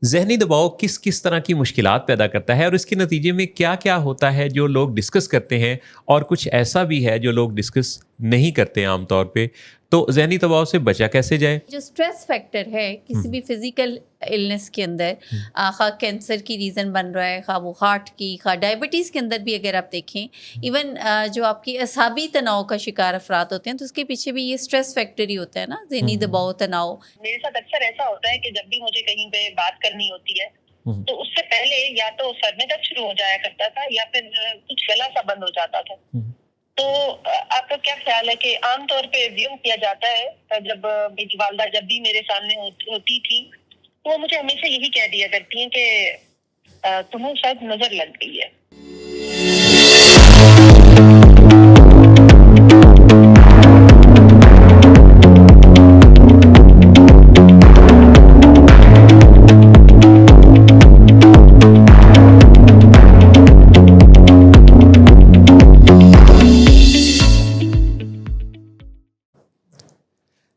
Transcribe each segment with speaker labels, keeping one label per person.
Speaker 1: ذہنی دباؤ کس کس طرح کی مشکلات پیدا کرتا ہے اور اس کے نتیجے میں کیا کیا ہوتا ہے جو لوگ ڈسکس کرتے ہیں اور کچھ ایسا بھی ہے جو لوگ ڈسکس نہیں کرتے عام طور پہ. تو ذہنی دباؤ سے بچا کیسے جائے؟
Speaker 2: جو اسٹریس فیکٹر ہے کسی بھی فزیکل النس کے اندر، خواہ کینسر کی ریزن بن رہا ہے، خواہ وہ ہارٹ کی، خواہ ڈائبٹیز کے اندر بھی اگر آپ دیکھیں، ایون جو آپ کی اعصابی تناؤ کا شکار افراد ہوتے ہیں تو اس کے پیچھے بھی یہ اسٹریس فیکٹر ہی ہوتا ہے نا، ذہنی دباؤ، تناؤ.
Speaker 3: میرے ساتھ اکثر ایسا ہوتا ہے کہ جب بھی مجھے کہیں پہ بات کرنی ہوتی ہے تو اس سے پہلے یا تو سر میں درد شروع ہو جایا کرتا تھا یا پھر کچھ گلا سا بند ہو جاتا تھا. تو آپ کا کیا خیال ہے کہ عام طور پہ زیوم کیا جاتا ہے جب میری والدہ جب بھی میرے سامنے ہوتی تھی تو وہ مجھے ہمیشہ یہی کہہ دیا کرتی ہیں کہ تمہیں شاید نظر لگ گئی ہے.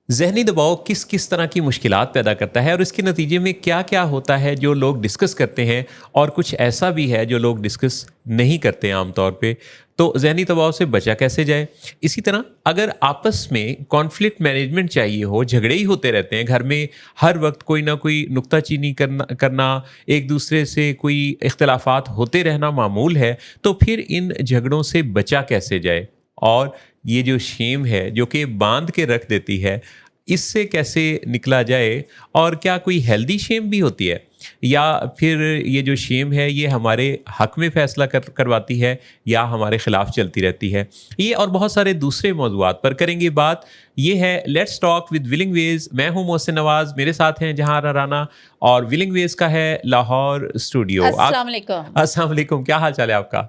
Speaker 1: ذہنی دباؤ کس کس طرح کی مشکلات پیدا کرتا ہے اور اس کے نتیجے میں کیا کیا ہوتا ہے جو لوگ ڈسکس کرتے ہیں اور کچھ ایسا بھی ہے جو لوگ ڈسکس نہیں کرتے عام طور پہ. تو ذہنی دباؤ سے بچا کیسے جائے؟ اسی طرح اگر آپس میں کانفلکٹ مینجمنٹ چاہیے ہو، جھگڑے ہی ہوتے رہتے ہیں گھر میں، ہر وقت کوئی نہ کوئی نکتہ چینی کرنا، ایک دوسرے سے کوئی اختلافات ہوتے رہنا معمول ہے، تو پھر ان جھگڑوں سے بچا کیسے جائے؟ اور یہ جو شیم ہے جو کہ باندھ کے رکھ دیتی ہے، اس سے کیسے نکلا جائے؟ اور کیا کوئی ہیلدی شیم بھی ہوتی ہے یا پھر یہ جو شیم ہے یہ ہمارے حق میں فیصلہ کرواتی ہے یا ہمارے خلاف چلتی رہتی ہے؟ یہ اور بہت سارے دوسرے موضوعات پر کریں گے بات. یہ ہے لیٹس ٹاک ود ولنگ ویز. میں ہوں محسن نواز، میرے ساتھ ہیں جہاں رانا اور ولنگ ویز کا ہے لاہور اسٹوڈیو.
Speaker 2: السلام علیکم.
Speaker 1: السلام علیکم، کیا حال چال ہے آپ کا؟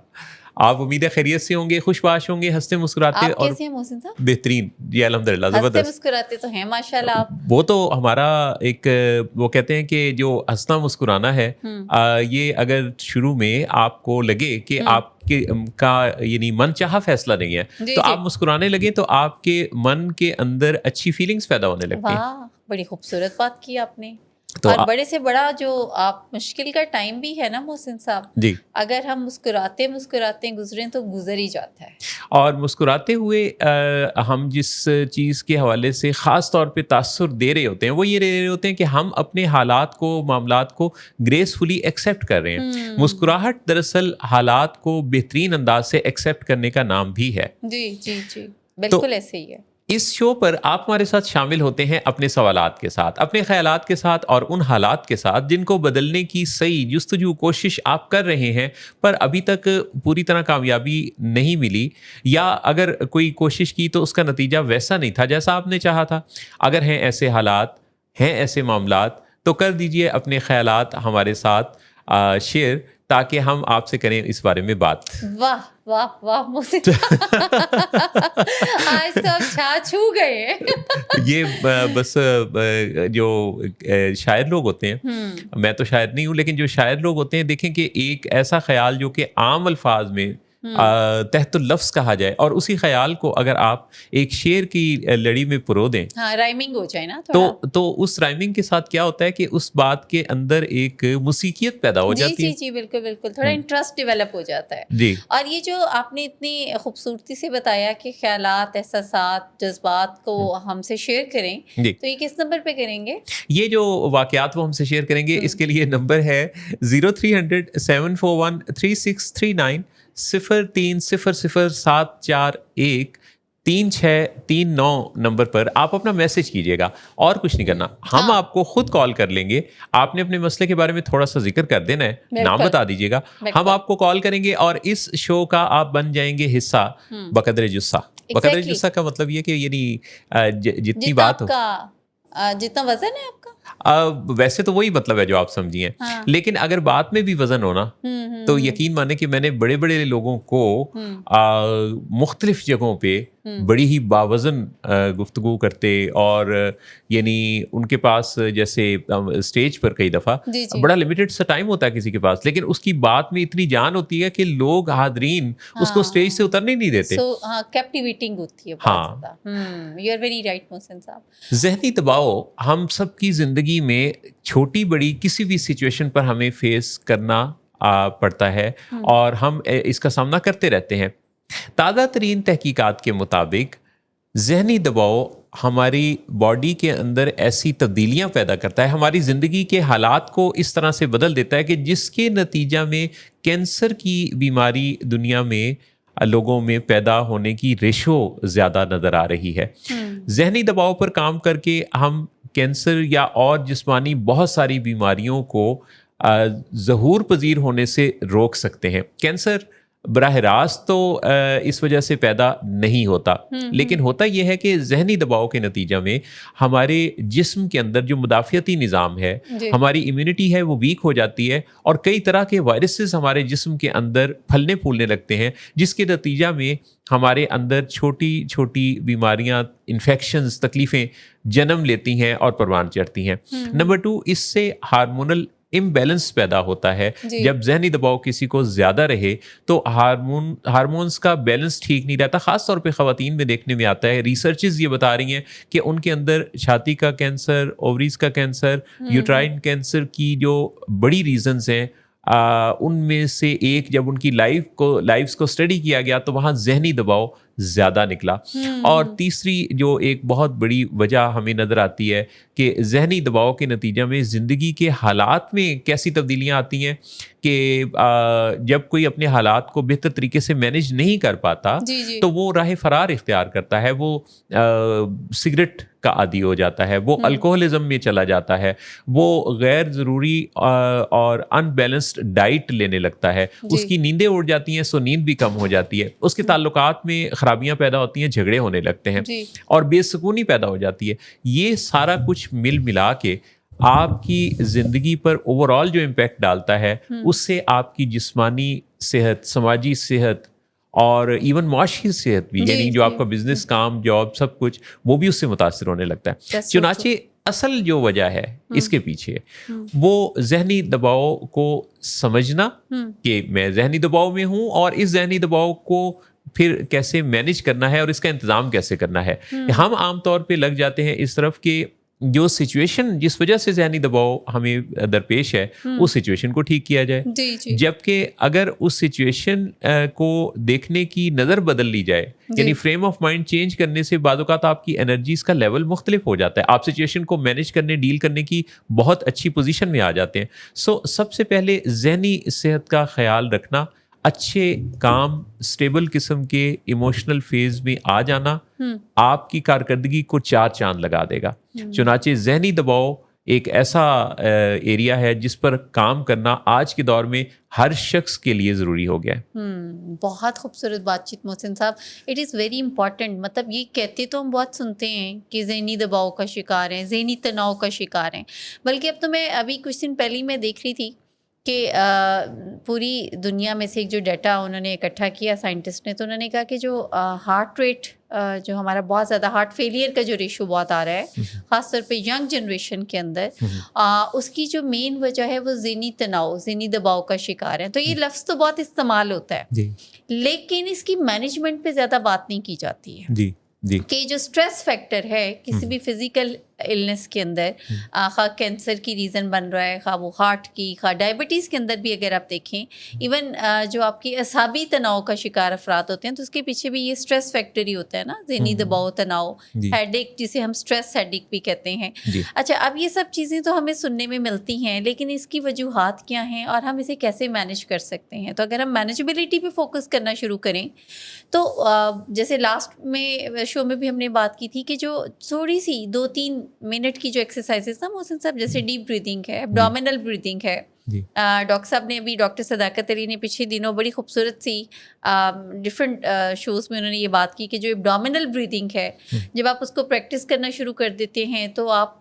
Speaker 1: آپ امید ہے خیریت سے ہوں گے، خوش باش ہوں گے، ہنستے مسکراتے.
Speaker 2: آپ کیسے ہیں محسن صاحب؟
Speaker 1: بہترین جی، الحمدللہ، زبردست.
Speaker 2: ہنستے مسکراتے تو ہیں ماشاءاللہ آپ.
Speaker 1: وہ تو ہمارا ایک وہ کہتے ہیں کہ جو ہنسنا مسکرانا ہے، یہ اگر شروع میں آپ کو لگے کہ آپ کے کا یعنی من چاہا فیصلہ نہیں ہے تو آپ مسکرانے لگیں تو آپ کے من کے اندر اچھی فیلنگز پیدا ہونے لگتی ہیں.
Speaker 2: واہ، بڑی خوبصورت بات کی آپ نے. اور بڑے سے بڑا جو آپ مشکل کا ٹائم بھی ہے نا محسن صاحب،
Speaker 1: جی،
Speaker 2: اگر ہم مسکراتے مسکراتے گزریں تو گزر ہی جاتا ہے. اور
Speaker 1: مسکراتے ہوئے ہم جس چیز کے حوالے سے خاص طور پہ تاثر دے رہے ہوتے ہیں وہ یہ دے رہے ہوتے ہیں کہ ہم اپنے حالات کو، معاملات کو گریسفلی ایکسیپٹ کر رہے ہیں. مسکراہٹ دراصل حالات کو بہترین انداز سے ایکسیپٹ کرنے کا نام بھی ہے.
Speaker 2: جی جی جی، بالکل ایسے ہی ہے.
Speaker 1: اس شو پر آپ ہمارے ساتھ شامل ہوتے ہیں اپنے سوالات کے ساتھ، اپنے خیالات کے ساتھ اور ان حالات کے ساتھ جن کو بدلنے کی صحیح جستجو کوشش آپ کر رہے ہیں پر ابھی تک پوری طرح کامیابی نہیں ملی، یا اگر کوئی کوشش کی تو اس کا نتیجہ ویسا نہیں تھا جیسا آپ نے چاہا تھا. اگر ہیں ایسے حالات، ہیں ایسے معاملات، تو کر دیجئے اپنے خیالات ہمارے ساتھ شیئر تاکہ ہم آپ سے کریں اس بارے میں بات.
Speaker 2: واہ واہ واہ محسن، آج تو آپ چھا چھو گئے ہیں.
Speaker 1: یہ بس جو شاعر لوگ ہوتے ہیں، میں تو شاعر نہیں ہوں لیکن جو شاعر لوگ ہوتے ہیں، دیکھیں کہ ایک ایسا خیال جو کہ عام الفاظ میں تحت اللفظ کہا جائے اور اسی خیال کو اگر آپ ایک شعر کی لڑی میں پرو دیں،
Speaker 2: ہاں رائمنگ ہو جائے نا تھوڑا،
Speaker 1: تو اس رائمنگ کے ساتھ کیا ہوتا ہے کہ اس بات کے اندر ایک موسیقیت پیدا ہو جاتی ہے.
Speaker 2: جی جی بالکل بالکل، تھوڑا انٹرسٹ ڈیولپ ہو جاتا ہے.
Speaker 1: جی،
Speaker 2: اور یہ جو آپ نے اتنی خوبصورتی سے بتایا کہ خیالات، احساسات، جذبات کو ہم سے شیئر کریں، تو یہ کس نمبر پہ کریں گے؟
Speaker 1: یہ جو واقعات وہ ہم سے شیئر کریں گے اس کے لیے نمبر ہے 0300-741-3639 0300-741-3639 نمبر پر آپ اپنا میسج کیجیے گا اور کچھ نہیں کرنا. ہم آپ کو خود کال کر لیں گے. آپ نے اپنے مسئلے کے بارے میں تھوڑا سا ذکر کر دینا ہے، نام بتا دیجیے گا، ہم آپ کو کال کریں گے اور اس شو کا آپ بن جائیں گے حصہ بقدر جسہ. بقدر جسہ کا مطلب یہ کہ یعنی جتنی بات ہو،
Speaker 2: جتنا وزن ہے آپ کا،
Speaker 1: ویسے تو وہی مطلب ہے جو آپ سمجھیے، لیکن اگر بات میں بھی وزن ہونا تو یقین مانے کہ میں نے بڑے بڑے لوگوں کو مختلف جگہوں پہ بڑی ہی باوزن گفتگو کرتے، اور یعنی ان کے پاس جیسے اسٹیج پر کئی دفعہ بڑا لمیٹڈ سا ٹائم ہوتا ہے کسی کے پاس، لیکن اس کی بات میں اتنی جان ہوتی ہے کہ لوگ حاضرین اس کو اسٹیج سے اترنے نہیں دیتے.
Speaker 2: کیپٹیویٹنگ ہوتی ہے بہت زیادہ. یو آر ویری رائٹ محسن صاحب.
Speaker 1: ذہنی دباؤ ہم سب کی زندگی میں چھوٹی بڑی کسی بھی سچویشن پر ہمیں فیس کرنا پڑتا ہے، اور ہم اس کا سامنا کرتے رہتے ہیں. تازہ ترین تحقیقات کے مطابق ذہنی دباؤ ہماری باڈی کے اندر ایسی تبدیلیاں پیدا کرتا ہے، ہماری زندگی کے حالات کو اس طرح سے بدل دیتا ہے کہ جس کے نتیجہ میں کینسر کی بیماری دنیا میں لوگوں میں پیدا ہونے کی ریشو زیادہ نظر آ رہی ہے. ذہنی دباؤ پر کام کر کے ہم کینسر یا اور جسمانی بہت ساری بیماریوں کو ظہور پذیر ہونے سے روک سکتے ہیں. کینسر براہ راست تو اس وجہ سے پیدا نہیں ہوتا، لیکن ہوتا یہ ہے کہ ذہنی دباؤ کے نتیجہ میں ہمارے جسم کے اندر جو مدافعتی نظام ہے، ہماری امیونٹی ہے، وہ ویک ہو جاتی ہے، اور کئی طرح کے وائرسز ہمارے جسم کے اندر پھلنے پھولنے لگتے ہیں، جس کے نتیجہ میں ہمارے اندر چھوٹی چھوٹی بیماریاں، انفیکشنز، تکلیفیں جنم لیتی ہیں اور پروان چڑھتی ہیں. نمبر 2، اس سے ہارمونل امبیلنس پیدا ہوتا ہے. جب ذہنی دباؤ کسی کو زیادہ رہے تو ہارمونز کا بیلنس ٹھیک نہیں رہتا. خاص طور پہ خواتین میں دیکھنے میں آتا ہے. ریسرچز یہ بتا رہی ہیں کہ ان کے اندر چھاتی کا کینسر، اووریز کا کینسر، یوٹرائن کینسر کی جو بڑی ریزنز ہیں، ان میں سے ایک جب ان کی لائفز کو اسٹڈی کیا گیا تو وہاں ذہنی دباؤ زیادہ نکلا. اور تیسری جو ایک بہت بڑی وجہ ہمیں نظر آتی ہے کہ ذہنی دباؤ کے نتیجہ میں زندگی کے حالات میں کیسی تبدیلیاں آتی ہیں کہ جب کوئی اپنے حالات کو بہتر طریقے سے مینیج نہیں کر پاتا تو وہ راہ فرار اختیار کرتا ہے. وہ سگریٹ کا عادی ہو جاتا ہے، وہ الکوہلزم میں چلا جاتا ہے، وہ غیر ضروری اور ان بیلنسڈ ڈائٹ لینے لگتا ہے، اس کی نیندیں اڑ جاتی ہیں، سو نیند بھی کم ہو جاتی ہے، اس کے تعلقات میں خرابیاں پیدا ہوتی ہیں، جھگڑے ہونے لگتے ہیں، اور بے سکونی پیدا ہو جاتی ہے. یہ سارا کچھ مل ملا کے آپ کی زندگی پر اوور آل جو امپیکٹ ڈالتا ہے، اس سے آپ کی جسمانی صحت، سماجی صحت، اور ایون معاشی صحت بھی، یعنی جو آپ کا بزنس، کام، جاب، سب کچھ، وہ بھی اس سے متاثر ہونے لگتا ہے. چنانچہ اصل جو وجہ ہے اس کے پیچھے، وہ ذہنی دباؤ کو سمجھنا کہ میں ذہنی دباؤ میں ہوں، اور اس ذہنی دباؤ کو پھر کیسے مینیج کرنا ہے اور اس کا انتظام کیسے کرنا ہے. ہم عام طور پہ لگ جاتے ہیں اس طرف کہ جو سچویشن جس وجہ سے ذہنی دباؤ ہمیں درپیش ہے، اس سچویشن کو ٹھیک کیا جائے. جبکہ اگر اس سچویشن کو دیکھنے کی نظر بدل لی جائے، یعنی فریم آف مائنڈ چینج کرنے سے بعض اوقات آپ کی انرجیز کا لیول مختلف ہو جاتا ہے، آپ سچویشن کو مینیج کرنے، ڈیل کرنے کی بہت اچھی پوزیشن میں آ جاتے ہیں. سب سے پہلے ذہنی صحت کا خیال رکھنا، اچھے کام، اسٹیبل قسم کے ایموشنل فیز میں آ جانا آپ کی کارکردگی کو 4 چاند لگا دے گا. چنانچہ ذہنی دباؤ ایک ایسا ایریا ہے جس پر کام کرنا آج کے دور میں ہر شخص کے لیے ضروری ہو گیا ہے.
Speaker 2: بہت خوبصورت بات چیت محسن صاحب. It is very important. مطلب یہ کہتے تو ہم بہت سنتے ہیں کہ ذہنی دباؤ کا شکار ہیں، ذہنی تناؤ کا شکار ہیں، بلکہ اب تو میں ابھی کچھ دن پہلے ہی میں دیکھ رہی تھی کہ پوری دنیا میں سے ایک جو ڈیٹا انہوں نے اکٹھا کیا سائنٹسٹ نے، تو انہوں نے کہا کہ جو ہارٹ ریٹ، جو ہمارا بہت زیادہ ہارٹ فیلئر کا جو ریشو بہت آ رہا ہے خاص طور پہ ینگ جنریشن کے اندر، اس کی جو مین وجہ ہے وہ ذہنی تناؤ، ذہنی دباؤ کا شکار ہے. تو یہ لفظ تو بہت استعمال ہوتا ہے، لیکن اس کی مینجمنٹ پہ زیادہ بات نہیں کی جاتی ہے کہ جو سٹریس فیکٹر ہے کسی بھی فزیکل النس کے اندر، خواہ کینسر کی ریزن بن رہا ہے، خواہ وہ ہارٹ کی، خواہ ڈائبٹیز کے اندر بھی اگر آپ دیکھیں، ایون جو آپ کی اعصابی تناؤ کا شکار افراد ہوتے ہیں تو اس کے پیچھے بھی یہ سٹریس فیکٹر ہی ہوتا ہے نا، ذہنی دباؤ، تناؤ، ہیڈ ایک جسے ہم سٹریس ہیڈ ایک بھی کہتے ہیں. اچھا، اب یہ سب چیزیں تو ہمیں سننے میں ملتی ہیں، لیکن اس کی وجوہات کیا ہیں اور ہم اسے کیسے مینیج کر سکتے ہیں؟ تو اگر ہم مینیجبلٹی پہ فوکس کرنا شروع کریں تو جیسے لاسٹ میں شو میں بھی ہم نے بات کی تھی کہ جو تھوڑی سی 2-3 منٹ کی جو ایکسرسائزز نا محسن صاحب، جیسے ڈیپ بریدنگ ہے، ایبڈومینل بریدنگ ہے. ڈاکٹر صاحب نے ابھی، ڈاکٹر صداقت علی نے پچھلے دنوں بڑی خوبصورت سی ڈفرینٹ شوز میں انہوں نے یہ بات کی کہ جو ایبڈومینل بریدنگ ہے، جب آپ اس کو پریکٹس کرنا شروع کر دیتے ہیں تو آپ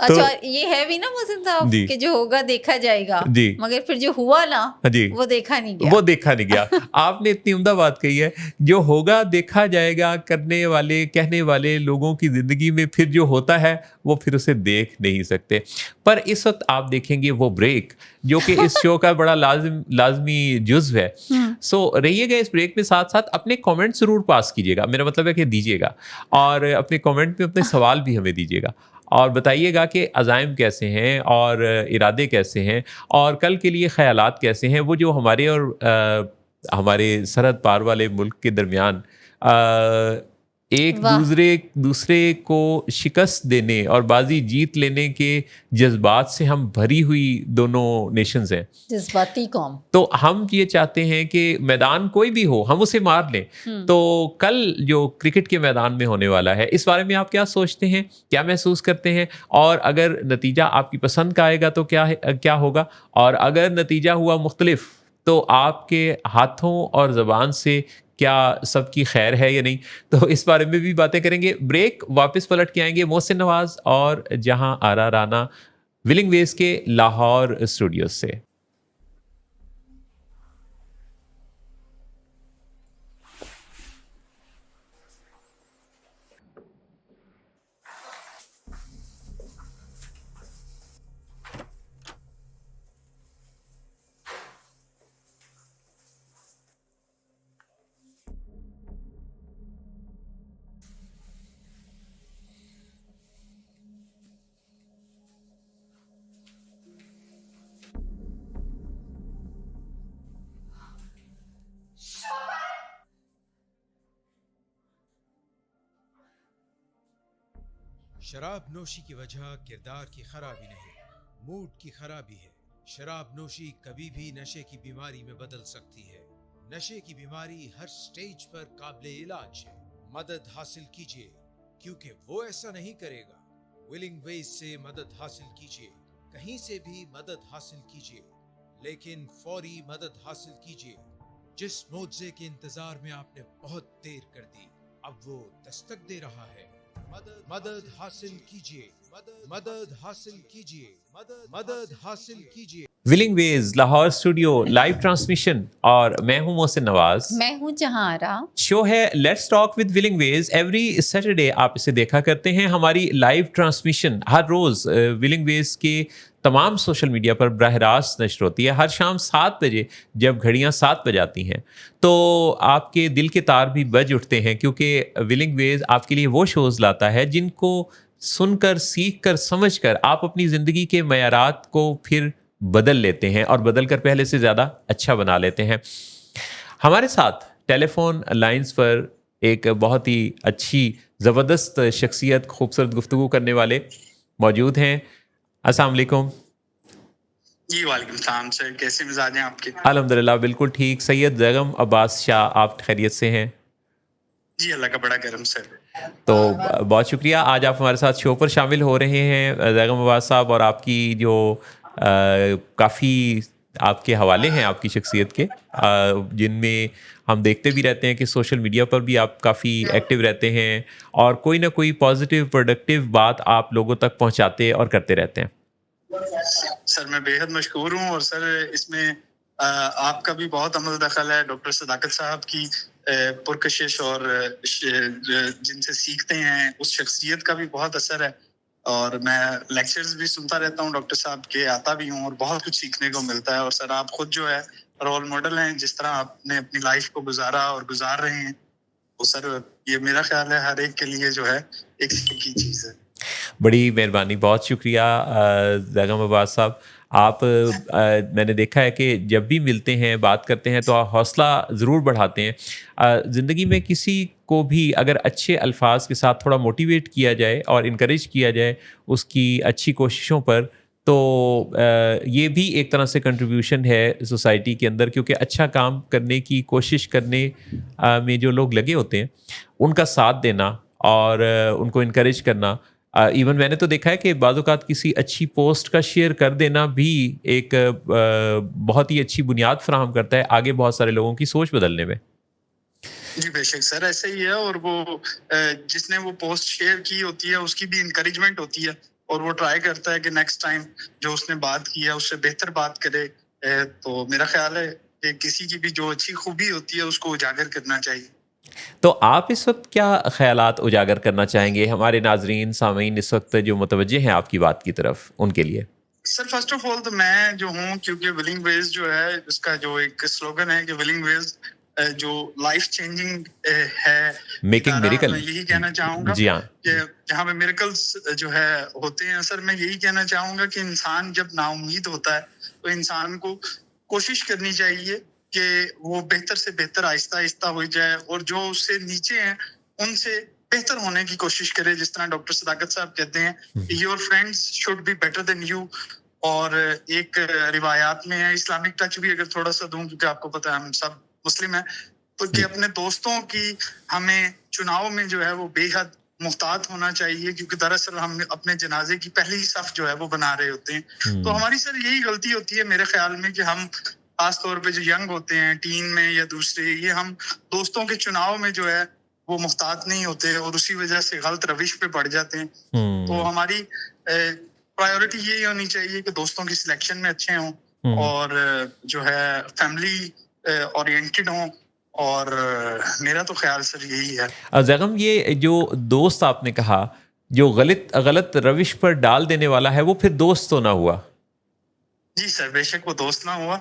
Speaker 2: اچھا یہ ہے بھی نا محسن صاحب کہ جو ہوگا دیکھا جائے گا، مگر پھر جو ہوا نا وہ دیکھا نہیں گیا،
Speaker 1: وہ دیکھا نہیں گیا. آپ نے اتنی عمدہ بات کہی ہے، جو ہوگا دیکھا جائے گا. کرنے والے کہنے والے لوگوں کی زندگی میں پھر جو ہوتا ہے وہ پھر اسے دیکھ نہیں سکتے. پر اس وقت آپ دیکھیں گے وہ بریک جو کہ اس شو کا بڑا لازمی جزو ہے. سو رہیے گا اس بریک میں، ساتھ ساتھ اپنے کامنٹ ضرور پاس کیجیے گا. میرا مطلب ہے کہ دیجیے گا، اور اپنے کامنٹ میں اپنے سوال بھی ہمیں دیجیے گا، اور بتائیے گا کہ عزائم کیسے ہیں اور ارادے کیسے ہیں اور کل کے لیے خیالات کیسے ہیں. وہ جو ہمارے اور ہمارے سرحد پار والے ملک کے درمیان ایک دوسرے کو شکست دینے اور بازی جیت لینے کے جذبات سے ہم بھری ہوئی دونوں نیشنز ہیں،
Speaker 2: جذباتی قوم.
Speaker 1: تو ہم یہ چاہتے ہیں کہ میدان کوئی بھی ہو ہم اسے مار لیں. تو کل جو کرکٹ کے میدان میں ہونے والا ہے، اس بارے میں آپ کیا سوچتے ہیں، کیا محسوس کرتے ہیں؟ اور اگر نتیجہ آپ کی پسند کا آئے گا تو کیا ہوگا، اور اگر نتیجہ ہوا مختلف تو آپ کے ہاتھوں اور زبان سے کیا سب کی خیر ہے یا نہیں؟ تو اس بارے میں بھی باتیں کریں گے. بریک، واپس پلٹ کے آئیں گے محسن نواز اور جہاں آرا رانا ولنگ ویز کے لاہور اسٹوڈیوز سے.
Speaker 4: شراب نوشی کی وجہ کردار کی خرابی نہیں، موڈ کی خرابی ہے. شراب نوشی کبھی بھی نشے کی بیماری میں بدل سکتی ہے. نشے کی بیماری ہر سٹیج پر قابل علاج ہے. مدد حاصل کیجیے کیونکہ وہ ایسا نہیں کرے گا. ولنگ ویز سے مدد حاصل کیجیے، کہیں سے بھی مدد حاصل کیجیے، لیکن فوری مدد حاصل کیجیے. جس معجزے کے انتظار میں آپ نے بہت دیر کر دی، اب وہ دستک دے رہا ہے. مدد حاصل کیجیے، مدد حاصل کیجیے، مدد حاصل کیجیے.
Speaker 1: ولنگ ویز لاہور اسٹوڈیو لائیو ٹرانسمیشن، اور میں ہوں محسن نواز،
Speaker 2: میں ہوں جہاں آرا.
Speaker 1: شو ہے let's talk with Willing Ways. Every Saturday آپ اسے دیکھا کرتے ہیں. ہماری لائیو ٹرانسمیشن ہر روز ولنگ ویز کے تمام سوشل میڈیا پر براہ راست نشر ہوتی ہے، ہر شام 7 بجے جب گھڑیاں 7 بجاتی ہیں. تو آپ کے دل کے تار بھی بج اٹھتے ہیں، کیونکہ ولنگ ویز آپ کے لیے وہ شوز لاتا ہے جن کو سن کر، سیکھ کر، سمجھ کر آپ اپنی زندگی کے معیارات کو پھر بدل لیتے ہیں، اور بدل کر پہلے سے زیادہ اچھا بنا لیتے ہیں. ہمارے ساتھ ٹیلی فون لائنز پر ایک بہت ہی اچھی زبردست شخصیت، خوبصورت گفتگو کرنے والے موجود ہیں. السلام علیکم.
Speaker 5: جی وعلیکم السلام سر، کیسے مزاج ہیں آپ کے؟
Speaker 1: الحمدللہ بالکل ٹھیک. سید زیغم عباس شاہ، آپ خیریت سے ہیں؟
Speaker 5: جی اللہ کا بڑا کرم سر.
Speaker 1: تو بہت شکریہ، آج آپ ہمارے ساتھ شو پر شامل ہو رہے ہیں زیغم عباس صاحب، اور آپ کی جو کافی آپ کے حوالے ہیں آپ کی شخصیت کے، جن میں ہم دیکھتے بھی رہتے ہیں کہ سوشل میڈیا پر بھی آپ کافی ایکٹیو رہتے ہیں، اور کوئی نہ کوئی پازیٹیو پروڈکٹیو بات آپ لوگوں تک پہنچاتے اور کرتے رہتے ہیں.
Speaker 5: سر میں بے حد مشکور ہوں، اور سر اس میں آپ کا بھی بہت عمل دخل ہے. ڈاکٹر صداقت صاحب کی پرکشش اور جن سے سیکھتے ہیں اس شخصیت کا بھی بہت اثر ہے. اور میں لیکچرز بھی سنتا رہتا ہوں ڈاکٹر صاحب کے، آتا بھی ہوں، اور بہت کچھ سیکھنے کو ملتا ہے. اور سر آپ خود جو ہے رول ماڈل ہیں، جس طرح آپ نے اپنی لائف کو گزارا اور گزار رہے ہیں، وہ سر یہ میرا خیال ہے ہر ایک کے لیے جو ہے ایک سیکھ کی چیز ہے.
Speaker 1: بڑی مہربانی، بہت شکریہ زیغم عباس صاحب. آپ میں نے دیکھا ہے کہ جب بھی ملتے ہیں، بات کرتے ہیں، تو آپ حوصلہ ضرور بڑھاتے ہیں. زندگی میں کسی کو بھی اگر اچھے الفاظ کے ساتھ تھوڑا موٹیویٹ کیا جائے اور انکریج کیا جائے اس کی اچھی کوششوں پر، تو یہ بھی ایک طرح سے کنٹریبیوشن ہے سوسائٹی کے اندر، کیونکہ اچھا کام کرنے کی کوشش کرنے میں جو لوگ لگے ہوتے ہیں ان کا ساتھ دینا اور ان کو انکریج کرنا. ایون میں نے تو دیکھا ہے کہ بعض اوقات کسی اچھی پوسٹ کا شیئر کر دینا بھی ایک بہت ہی اچھی بنیاد فراہم کرتا ہے آگے بہت سارے لوگوں کی سوچ بدلنے میں.
Speaker 5: جی بے شک سر، ایسا ہی ہے. اور وہ جس نے وہ پوسٹ شیئر کی ہوتی ہے اس کی بھی انکریجمنٹ ہوتی ہے، اور وہ ٹرائی کرتا ہے کہ نیکسٹ ٹائم جو اس نے بات کی ہے اس سے بہتر بات کرے. تو میرا خیال ہے کہ کسی کی بھی جو اچھی خوبی ہوتی ہے اس کو اجاگر کرنا چاہیے.
Speaker 1: تو آپ اس وقت کیا خیالات اجاگر کرنا چاہیں گے ہمارے ناظرین سامعین اس وقت جو متوجہ ہیں آپ کی بات کی طرف, ان کے لیے؟
Speaker 5: سر فرسٹ آف آل تو میں جو ہوں, کیونکہ ولنگ ویز جو ہے اس کا جو ایک سلوگن ہے کہ ولنگ ویز جو لائف چینجنگ ہے,
Speaker 1: میکنگ میریکل,
Speaker 5: میں یہی کہنا چاہوں گا
Speaker 1: جی ہاں,
Speaker 5: کہ جہاں پہ میریکلز جو ہے ہوتے ہیں. سر میں یہی کہنا چاہوں گا کہ انسان جب نا امید ہوتا ہے تو انسان کو کوشش کرنی چاہیے کہ وہ بہتر سے بہتر آہستہ آہستہ ہو جائے, اور جو اس سے نیچے ہیں ان سے بہتر ہونے کی کوشش کرے. جس طرح ڈاکٹر صداقت صاحب کہتے ہیں your friends should be better than you. اور ایک روایات میں ہے, اسلامک ٹچ بھی اگر تھوڑا سا دوں کیونکہ آپ کو پتہ ہے ہم سب مسلم ہیں, تو کہ اپنے دوستوں کی ہمیں چناؤ میں جو ہے وہ بے حد محتاط ہونا چاہیے, کیونکہ دراصل ہم اپنے جنازے کی پہلی صف جو ہے وہ بنا رہے ہوتے ہیں. تو ہماری سر یہی غلطی ہوتی ہے میرے خیال میں کہ ہم خاص طور پہ جو ینگ ہوتے ہیں ٹین میں یا دوسرے, یہ ہم دوستوں کے چناؤ میں جو ہے وہ محتاط نہیں ہوتے اور اسی وجہ سے غلط روش پہ پڑ جاتے ہیں. تو ہماری پرائیورٹی یہی ہونی چاہیے کہ دوستوں کی سلیکشن میں اچھے ہوں, اور جو ہے فیملی اورینٹڈ ہوں, اور میرا تو خیال سر یہی ہے.
Speaker 1: زیغم یہ جو دوست آپ نے کہا جو غلط روش پر ڈال دینے والا ہے, وہ پھر دوست تو نہ ہوا؟
Speaker 5: جی سر, بے شک وہ دوست نہ ہوا,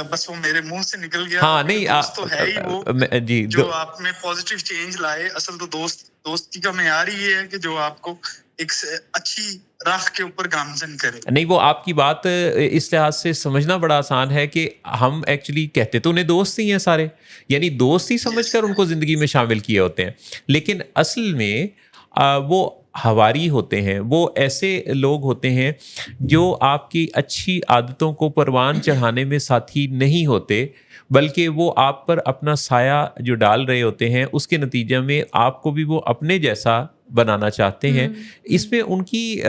Speaker 5: بس وہ میرے منہ سے نکل گیا.
Speaker 1: ہاں نہیں,
Speaker 5: دوست تو ہے ہی وہ
Speaker 1: جی
Speaker 5: جو آپ میں پازیٹیو چینج لائے. اصل تو دوستی کا معیار ہی یہ ہے کہ جو آپ کو ایک اچھی راہ کے اوپر گامزن کرے.
Speaker 1: نہیں, وہ آپ کی بات اس لحاظ سے سمجھنا بڑا آسان ہے کہ ہم ایکچولی کہتے تو انہیں دوست ہی ہیں سارے, یعنی دوست ہی سمجھ کر ان کو زندگی میں شامل کیے ہوتے ہیں, لیکن اصل میں وہ حواری ہوتے ہیں, وہ ایسے لوگ ہوتے ہیں جو آپ کی اچھی عادتوں کو پروان چڑھانے میں ساتھی نہیں ہوتے, بلکہ وہ آپ پر اپنا سایہ جو ڈال رہے ہوتے ہیں اس کے نتیجے میں آپ کو بھی وہ اپنے جیسا بنانا چاہتے ہیں. اس میں ان کی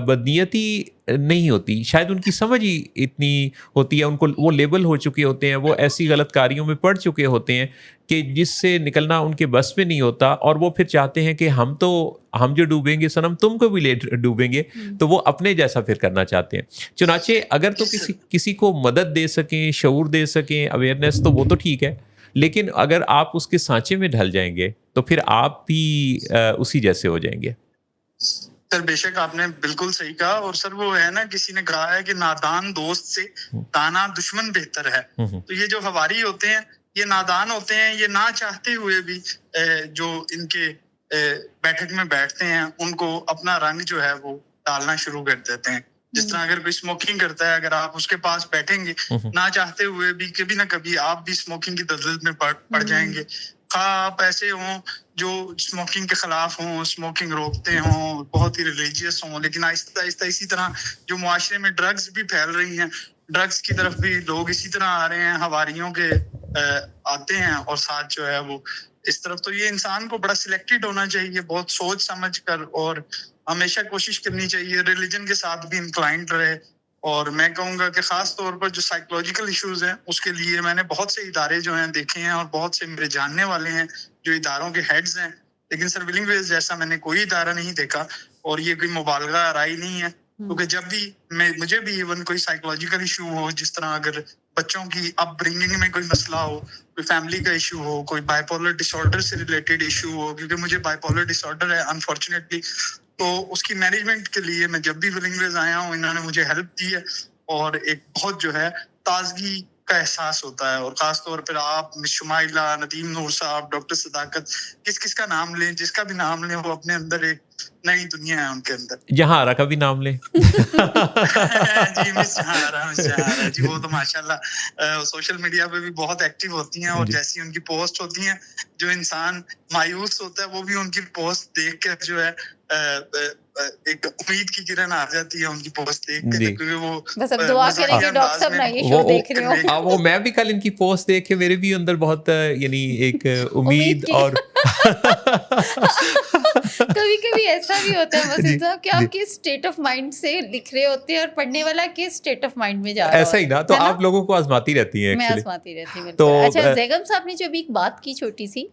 Speaker 1: بدنیتی نہیں ہوتی, شاید ان کی سمجھ ہی اتنی ہوتی ہے, ان کو وہ لیبل ہو چکے ہوتے ہیں, وہ ایسی غلط کاریوں میں پڑ چکے ہوتے ہیں کہ جس سے نکلنا ان کے بس میں نہیں ہوتا, اور وہ پھر چاہتے ہیں کہ ہم جو ڈوبیں گے صنم تم کو بھی لے ڈوبیں گے, تو وہ اپنے جیسا پھر کرنا چاہتے ہیں. چنانچہ اگر تو کسی کو مدد دے سکیں, شعور دے سکیں, اویئرنیس, تو وہ تو ٹھیک ہے, لیکن اگر آپ اس کے سانچے میں ڈھل جائیں گے تو پھر آپ بھی اسی جیسے ہو جائیں گے.
Speaker 5: سر بے شک آپ نے بالکل صحیح کہا, اور سر وہ ہے نا, کسی نے کہا ہے کہ نادان دوست سے دانا دشمن بہتر ہے. تو یہ جو حواری ہوتے ہیں یہ نادان ہوتے ہیں, یہ نہ چاہتے ہوئے بھی جو ان کے بیٹھک میں بیٹھتے ہیں ان کو اپنا رنگ جو ہے وہ ڈالنا شروع کر دیتے ہیں. جس طرح اگر کوئی اسموکنگ کرتا ہے, اگر آپ اس کے پاس بیٹھیں گے نہ چاہتے ہوئے بھی کبھی نہ کبھی آپ بھی اسموکنگ کی دلدل میں پڑ جائیں گے. آپ ایسے ہوں جو اسموکنگ کے خلاف ہوں, اسموکنگ روکتے ہوں, بہت ہی ریلیجیس ہوں, لیکن آہستہ آہستہ اسی طرح جو معاشرے میں ڈرگز بھی پھیل رہی ہیں, ڈرگز کی طرف بھی لوگ اسی طرح آ رہے ہیں, حواریوں کے آتے ہیں اور ساتھ جو ہے وہ اس طرف. تو یہ انسان کو بڑا سلیکٹڈ ہونا چاہیے, بہت سوچ سمجھ کر, اور ہمیشہ کوشش کرنی چاہیے ریلیجن کے ساتھ بھی انکلائنڈ رہے. اور میں کہوں گا کہ خاص طور پر جو سائیکولوجیکل ایشوز ہیں اس کے لیے میں نے بہت سے ادارے جو ہیں دیکھے ہیں, اور بہت سے میرے جاننے والے ہیں جو اداروں کے ہیڈز ہیں, لیکن سر ولنگ ویز جیسا میں نے کوئی ادارہ نہیں دیکھا, اور یہ کوئی مبالغہ آرائی نہیں ہے. کیونکہ جب بھی مجھے بھی ایون کوئی سائیکولوجیکل ایشو ہو, جس طرح اگر بچوں کی اپ برنگنگ میں کوئی مسئلہ ہو, کوئی فیملی کا ایشو ہو, کوئی بائی پولر ڈس آرڈر سے ریلیٹڈ ایشو ہو, کیونکہ مجھے بائی پولر ڈس آرڈر ہے انفارچونیٹلی, تو اس کی مینجمنٹ کے لیے میں جب بھی ولنگ ویز آیا ہوں انہوں نے مجھے ہیلپ دی ہے, اور ایک بہت جو ہے تازگی کا احساس ہوتا ہے. اور خاص طور پر آپ شمائلہ, ندیم نور صاحب, ڈاکٹر صداقت, کس کا نام لیں, جس کا بھی نام لیں, وہ اپنے اندر ایک نئی دنیا ہے ان کے اندر.
Speaker 1: جہاں آرا کا بھی نام لیں.
Speaker 5: جی مس جہاں جی, وہ تو ماشاءاللہ سوشل میڈیا پہ بھی بہت ایکٹیو ہوتی ہیں, اور جیسی ان کی پوسٹ ہوتی ہیں جو انسان مایوس ہوتا ہے وہ بھی ان کی پوسٹ دیکھ کر جو ہے ایک امید کی کرن آ جاتی ہے ان کی پوسٹ دیکھ کے, کیونکہ وہ
Speaker 2: بس اب دعا کریں کہ ڈاکٹر صاحب نہ یہ شو دیکھ رہے ہوں.
Speaker 1: وہ میں بھی کل ان کی پوسٹ دیکھ کے میرے بھی اندر بہت یعنی ایک امید اور
Speaker 2: کبھی کبھی ایسا بھی ہوتا ہے مسعود صاحب کہ آپ کس اسٹیٹ آف مائنڈ سے لکھ رہے ہوتے ہیں اور پڑھنے والا کس اسٹیٹ آف مائنڈ میں جا رہا ہے.
Speaker 1: ایسا ہی نا, تو آپ لوگوں کو آزماتی رہتی ہیں.
Speaker 2: میں آزماتی رہتی ہوں. اچھا زیغم صاحب نے جو ابھی ایک بات کی چھوٹی سی,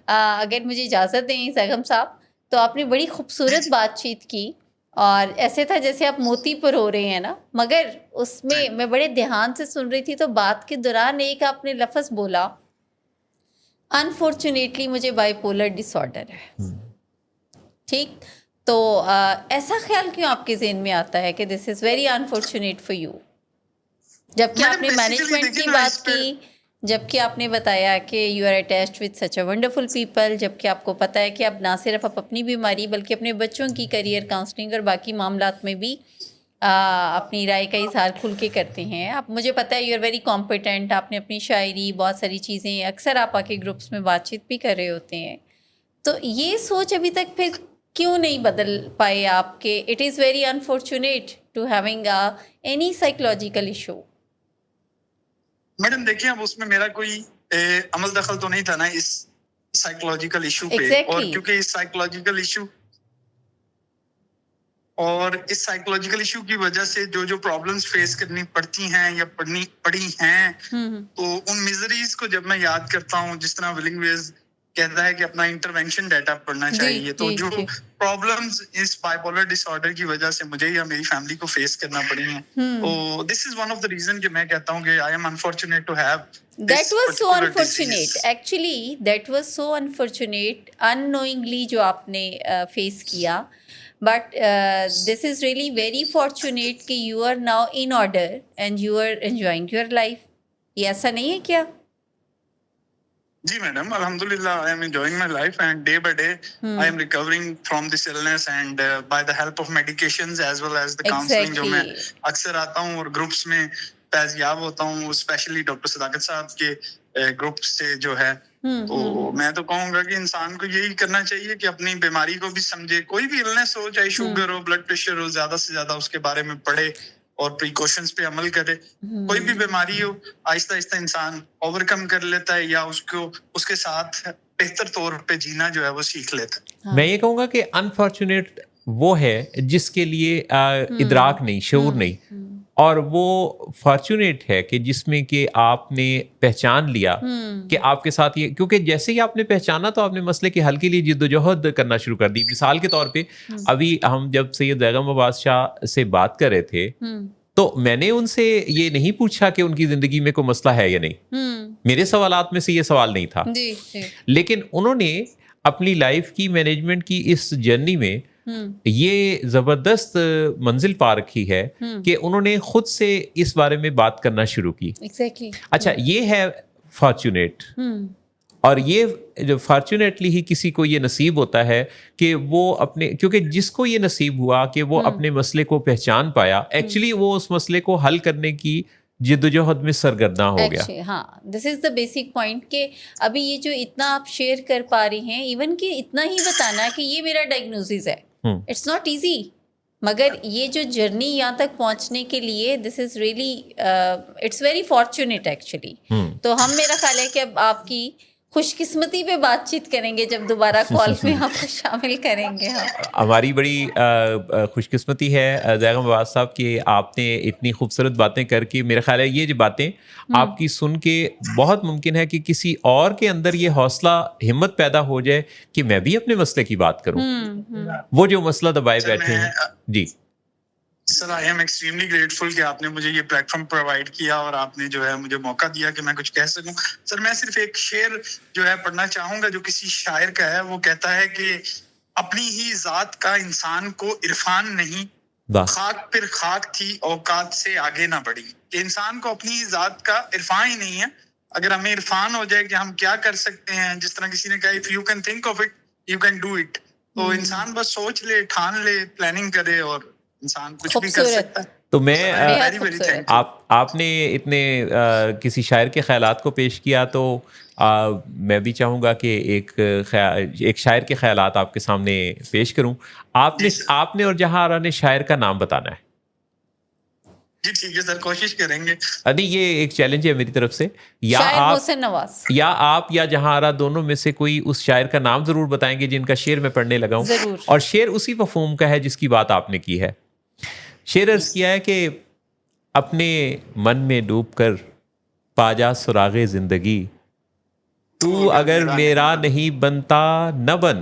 Speaker 2: اگر مجھے اجازت دیں زیغم صاحب, تو آپ نے بڑی خوبصورت بات چیت کی اور ایسے تھا جیسے آپ موتی پر ہو رہے ہیں نا, مگر اس میں میں بڑے دھیان سے سن رہی تھی تو بات کے دوران ایک آپ نے لفظ بولا, انفارچونیٹلی مجھے بائی پولر ڈس آرڈر ہے. ٹھیک, تو ایسا خیال کیوں آپ کے ذہن میں آتا ہے کہ this is very unfortunate for you, جبکہ آپ نے مینجمنٹ کی بات کی, جبکہ آپ نے بتایا کہ you are attached with such a wonderful people, جبکہ آپ کو پتہ ہے کہ اب نہ صرف آپ اپنی بیماری بلکہ اپنے بچوں کی کیریئر, کاؤنسلنگ اور باقی معاملات میں بھی اپنی رائے کا اظہار کھل کے کرتے ہیں. آپ, مجھے پتہ ہے یو آر ویری کمپیٹنٹ, آپ نے اپنی شاعری, بہت ساری چیزیں, اکثر آپ آ کے گروپس میں بات چیت بھی کر رہے ہوتے ہیں. تو یہ سوچ ابھی تک پھر کیوں نہیں بدل پائے آپ کہ it is very unfortunate to having any psychological issue?
Speaker 5: Madam دیکھیں, اب اس میں میرا کوئی عمل دخل تو نہیں تھا نا اس سائیکولوجیکل ایشو پہ,
Speaker 2: Exactly.
Speaker 5: اور کیونکہ اس سائیکولوجیکل ایشو کی وجہ سے جو پرابلمز فیس کرنی پڑتی ہیں یا پڑی ہیں, تو ان میزریز کو جب میں یاد کرتا ہوں, جس طرح ولنگ ویز کہتا ہے کہ اپنا انٹروینشن ڈیٹا پڑھنا چاہیے, تو جو پرابلمز اس بائیپولر ڈس آرڈر کی وجہ سے مجھے یا میری فیملی کو فیس کرنا پڑی ہیں, تو this is one of the reason کہ میں کہتا ہوں کہ I am unfortunate to have
Speaker 2: That was so unfortunate. Actually, that was so unfortunate, unknowingly جو آپ نے فیس کیا. But this is really very fortunate کہ you are now in order and you are enjoying your life. یہ ایسا نہیں ہے کیا؟
Speaker 5: جی میڈم, الحمدللہ I am enjoying my life and day by day I am recovering from this illness and by the help of medications as well as the counseling جو میں اکثر آتا ہوں اور گروپس میں فیض یاب ہوتا ہوں, اسپیشلی ڈاکٹر صداقت صاحب کے گروپ سے جو ہے. تو میں تو کہوں گا کہ انسان کو یہی کرنا چاہیے کہ اپنی بیماری کو بھی سمجھے, کوئی بھی النس ہو, چاہے شوگر ہو, بلڈ پریشر ہو, زیادہ سے زیادہ اس کے بارے میں پڑھے اور پریکاشنز پہ عمل کرے. کوئی بھی بیماری ہو, آہستہ آہستہ انسان اوور کم کر لیتا ہے یا اس کے ساتھ بہتر طور پہ جینا جو ہے وہ سیکھ لیتا ہے.
Speaker 1: میں یہ کہوں گا کہ انفارچونیٹ وہ ہے جس کے لیے ادراک نہیں, شعور نہیں, اور وہ فارچونیٹ ہے کہ جس میں کہ آپ نے پہچان لیا کہ آپ کے ساتھ یہ, کیونکہ جیسے ہی آپ نے پہچانا تو آپ نے مسئلے کے حل کے لیے جد و جہد کرنا شروع کر دی. مثال کے طور پہ ابھی ہم جب سید بیگم عباس شاہ سے بات کر رہے تھے تو میں نے ان سے یہ نہیں پوچھا کہ ان کی زندگی میں کوئی مسئلہ ہے یا نہیں, میرے سوالات میں سے یہ سوال نہیں تھا, لیکن انہوں نے اپنی لائف کی مینجمنٹ کی اس جرنی میں یہ زبردست منزل پا رکھی ہے کہ انہوں نے خود سے اس بارے میں بات کرنا شروع کی. اچھا, یہ ہے فارچونیٹ, اور یہ جو فارچونیٹلی ہی کسی کو یہ نصیب ہوتا ہے کہ وہ اپنے, کیونکہ جس کو یہ نصیب ہوا کہ وہ اپنے مسئلے کو پہچان پایا, ایکچولی وہ اس مسئلے کو حل کرنے کی جد و جہد میں سرگرداں ہو گیا.
Speaker 2: ہاں, دس از دا بیسک پوائنٹ کہ ابھی یہ جو اتنا آپ شیئر کر پا رہی ہیں, ایون کہ اتنا ہی بتانا کہ یہ میرا ڈائگنوسس ہے, اٹس ناٹ ایزی, مگر یہ جو جرنی یہاں تک پہنچنے کے لیے this is really it's very fortunate actually. تو ہم, میرا خیال ہے کہ اب آپ کی خوش قسمتی پہ بات چیت کریں گے جب دوبارہ کال میں آپ کو شامل کریں گے.
Speaker 1: ہماری بڑی خوش قسمتی ہے بیگم عباس صاحب کہ آپ نے اتنی خوبصورت باتیں کر کے, میرا خیال ہے یہ جو باتیں آپ کی سن کے بہت ممکن ہے کہ کسی اور کے اندر یہ حوصلہ ہمت پیدا ہو جائے کہ میں بھی اپنے مسئلے کی بات کروں, وہ جو مسئلہ دبائے بیٹھے ہیں. جی
Speaker 5: سر, آئی ایم ایکسٹریملی گریٹفل کہ آپ نے مجھے یہ پلیٹ فارم پرووائڈ کیا اور آپ نے جو ہے مجھے موقع دیا کہ میں کچھ کہہ سکوں. سر, میں صرف ایک شعر جو ہے پڑھنا چاہوں گا جو کسی شاعر کا ہے. وہ کہتا ہے کہ اپنی ہی ذات کا انسان کو عرفان نہیں, خاک پھر خاک تھی اوقات سے آگے نہ بڑھی. کہ انسان کو اپنی ہی ذات کا عرفان ہی نہیں ہے. اگر ہمیں عرفان ہو جائے کہ ہم کیا کر سکتے ہیں, جس طرح کسی نے کہا if you can think of it you can do it, تو انسان بس سوچ لے, ٹھان لے, پلاننگ کرے اور انسان کچھ بھی کر سکتا ہے.
Speaker 1: تو میں آپ نے اتنے کسی شاعر کے خیالات کو پیش کیا, تو میں بھی چاہوں گا کہ ایک شاعر کے خیالات آپ کے سامنے پیش کروں. آپ نے اور جہاں آرا نے شاعر کا نام بتانا ہے.
Speaker 5: جی ٹھیک ہے سر, کوشش کریں گے.
Speaker 1: نہیں, یہ ایک چیلنج ہے میری طرف سے. یا آپ یا جہاں آرا دونوں میں سے کوئی اس شاعر کا نام ضرور بتائیں گے جن کا شعر میں پڑھنے لگا ہوں, اور شعر اسی مفہوم کا ہے جس کی بات آپ نے کی ہے. شعر عرض کیا ہے کہ اپنے من میں ڈوب کر پا جا سراغ زندگی, تو اگر میرا نہیں بنتا نہ بن,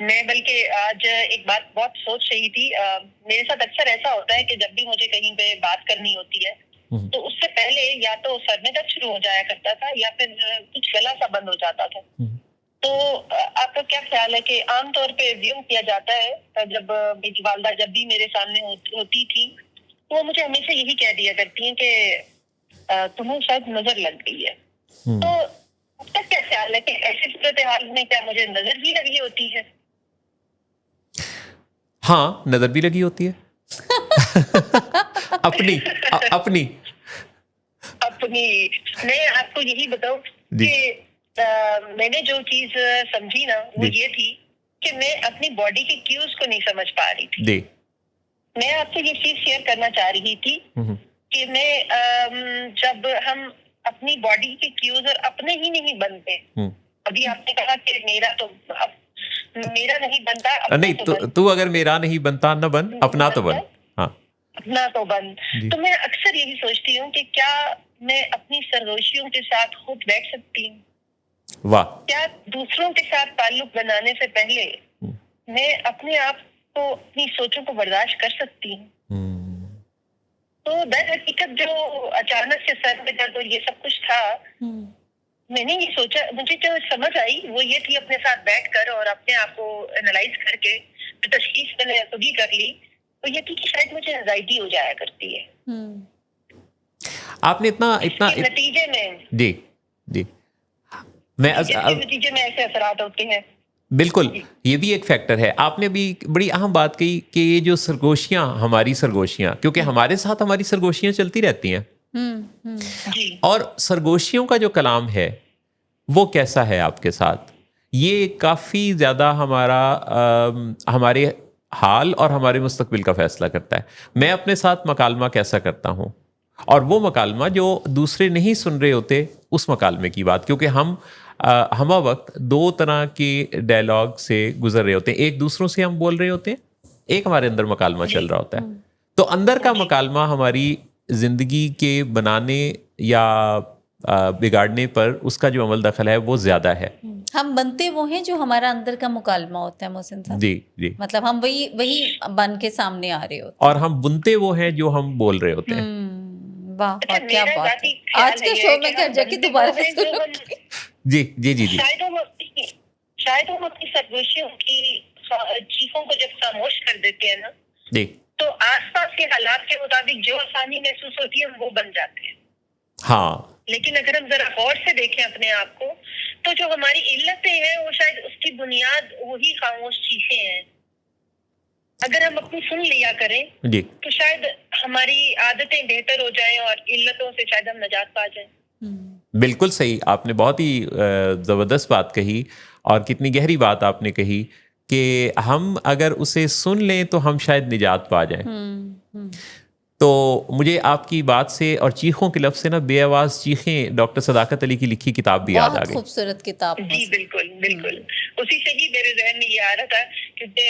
Speaker 3: میں بلکہ آج ایک بات بہت سوچ رہی تھی. میرے ساتھ اکثر ایسا ہوتا ہے کہ جب بھی مجھے کہیں پہ بات کرنی ہوتی ہے تو اس سے پہلے یا تو سر میں درد شروع ہو جایا کرتا تھا یا پھر کچھ گلا سا بند ہو جاتا تھا. تو آپ کا کیا خیال ہے کہ عام طور پہ زیوم کیا جاتا ہے جب میری والدہ جب بھی میرے سامنے ہوتی تھی تو وہ مجھے ہمیشہ یہی کہہ دیا کرتی ہیں کہ تمہیں شاید نظر لگ گئی ہے. تو آپ کا کیا خیال ہے کہ ایسی صورتحال میں کیا مجھے نظر بھی لگی ہوتی ہے؟
Speaker 1: ہاں نظر بھی لگی ہوتی ہے. اپنی اپنی
Speaker 3: اپنی میں آپ کو یہی بتاؤں کہ میں نے جو چیز سمجھی نا وہ یہ تھی کہ میں اپنی باڈی کے کیوز کو نہیں سمجھ پا رہی تھی. میں آپ سے یہ چیز شیئر کرنا چاہ رہی تھی کہ میں جب ہم اپنی باڈی کے کیوز اور اپنے ہی نہیں بنتے. ابھی آپ نے کہا کہ میرا نہیں بنتا
Speaker 1: نہیں تو اگر میرا نہیں بنتا نہ بن اپنا تو بن. ہاں
Speaker 3: اپنا تو بن. تو میں اکثر یہی سوچتی ہوں کہ کیا میں اپنی سرگوشیوں کے ساتھ خود بیٹھ سکتی ہوں؟
Speaker 1: واہ. کیا
Speaker 3: دوسروں کے ساتھ تعلق بنانے سے پہلے میں اپنے آپ کو اپنی سوچوں کو برداشت کر سکتی ہوں؟ تو در حقیقت جو اچانک سے سر میں درد اور یہ سب کچھ تھا میں نے یہ سوچا, مجھے جو سمجھ آئی وہ یہ تھی اپنے ساتھ بیٹھ کر اور اپنے آپ کو انالائز کر کے تشخیص میں نے خود ہی کر لی تو یہ تھی کہ شاید مجھے انزائٹی ہو جایا کرتی ہے.
Speaker 1: آپ نے اتنا
Speaker 3: نتیجے میں
Speaker 1: جی میں
Speaker 3: نتیجے میں ایسے اثرات ہوتے ہیں.
Speaker 1: بالکل یہ بھی ایک فیکٹر ہے. آپ نے بھی بڑی اہم بات کہی کہ یہ جو سرگوشیاں ہماری سرگوشیاں کیونکہ ہمارے ساتھ ہماری سرگوشیاں چلتی رہتی ہیں اور سرگوشیوں کا جو کلام ہے وہ کیسا ہے آپ کے ساتھ, یہ کافی زیادہ ہمارے حال اور ہمارے مستقبل کا فیصلہ کرتا ہے. میں اپنے ساتھ مکالمہ کیسا کرتا ہوں اور وہ مکالمہ جو دوسرے نہیں سن رہے ہوتے اس مکالمے کی بات, کیونکہ ہم وقت دو طرح کے ڈائلاگ سے گزر رہے ہوتے ہیں. ایک دوسروں سے ہم بول رہے ہوتے ہیں, ایک ہمارے اندر مکالمہ چل رہا ہوتا ہے. تو اندر کا مکالمہ ہماری زندگی کے بنانے یا بگاڑنے پر اس کا جو عمل دخل ہے وہ زیادہ ہے.
Speaker 2: ہم بنتے وہ ہیں جو ہمارا اندر کا مکالمہ ہوتا ہے محسن صاحب.
Speaker 1: جی
Speaker 2: مطلب ہم وہی بن کے سامنے آ رہے ہوتے ہیں
Speaker 1: اور ہم بنتے وہ ہیں جو ہم بول رہے ہوتے ہیں.
Speaker 2: واہ کیا بات ہے. آج کے شو میں کر جا کے دوبارہ
Speaker 1: جی
Speaker 3: شاید ہم اپنی سرگوشیوں کی چیخوں کو جب خاموش کر دیتے ہیں نا تو آس پاس کے حالات کے مطابق جو آسانی محسوس ہوتی ہے وہ بن جاتے ہیں.
Speaker 1: ہاں
Speaker 3: لیکن اگر ہم ذرا غور سے دیکھیں اپنے آپ کو تو جو ہماری علتیں ہیں وہ شاید اس کی بنیاد وہی خاموش چیخیں ہیں. اگر ہم اپنی سن لیا کریں تو شاید ہماری عادتیں بہتر ہو جائیں اور علتوں سے شاید ہم نجات پا جائیں.
Speaker 1: بالکل صحیح. آپ نے بہت ہی زبردست بات کہی اور کتنی گہری بات آپ نے کہی کہ ہم اگر اسے سن لیں تو ہم شاید نجات پا جائیں. تو مجھے آپ کی بات سے اور چیخوں کے لفظ سے نا بے آواز چیخیں ڈاکٹر صداقت علی کی لکھی کتاب بھی یاد آ گئی.
Speaker 2: خوبصورت کتاب.
Speaker 3: جی بالکل اسی سے ہی میرے ذہن میں یہ آ رہا تھا کیونکہ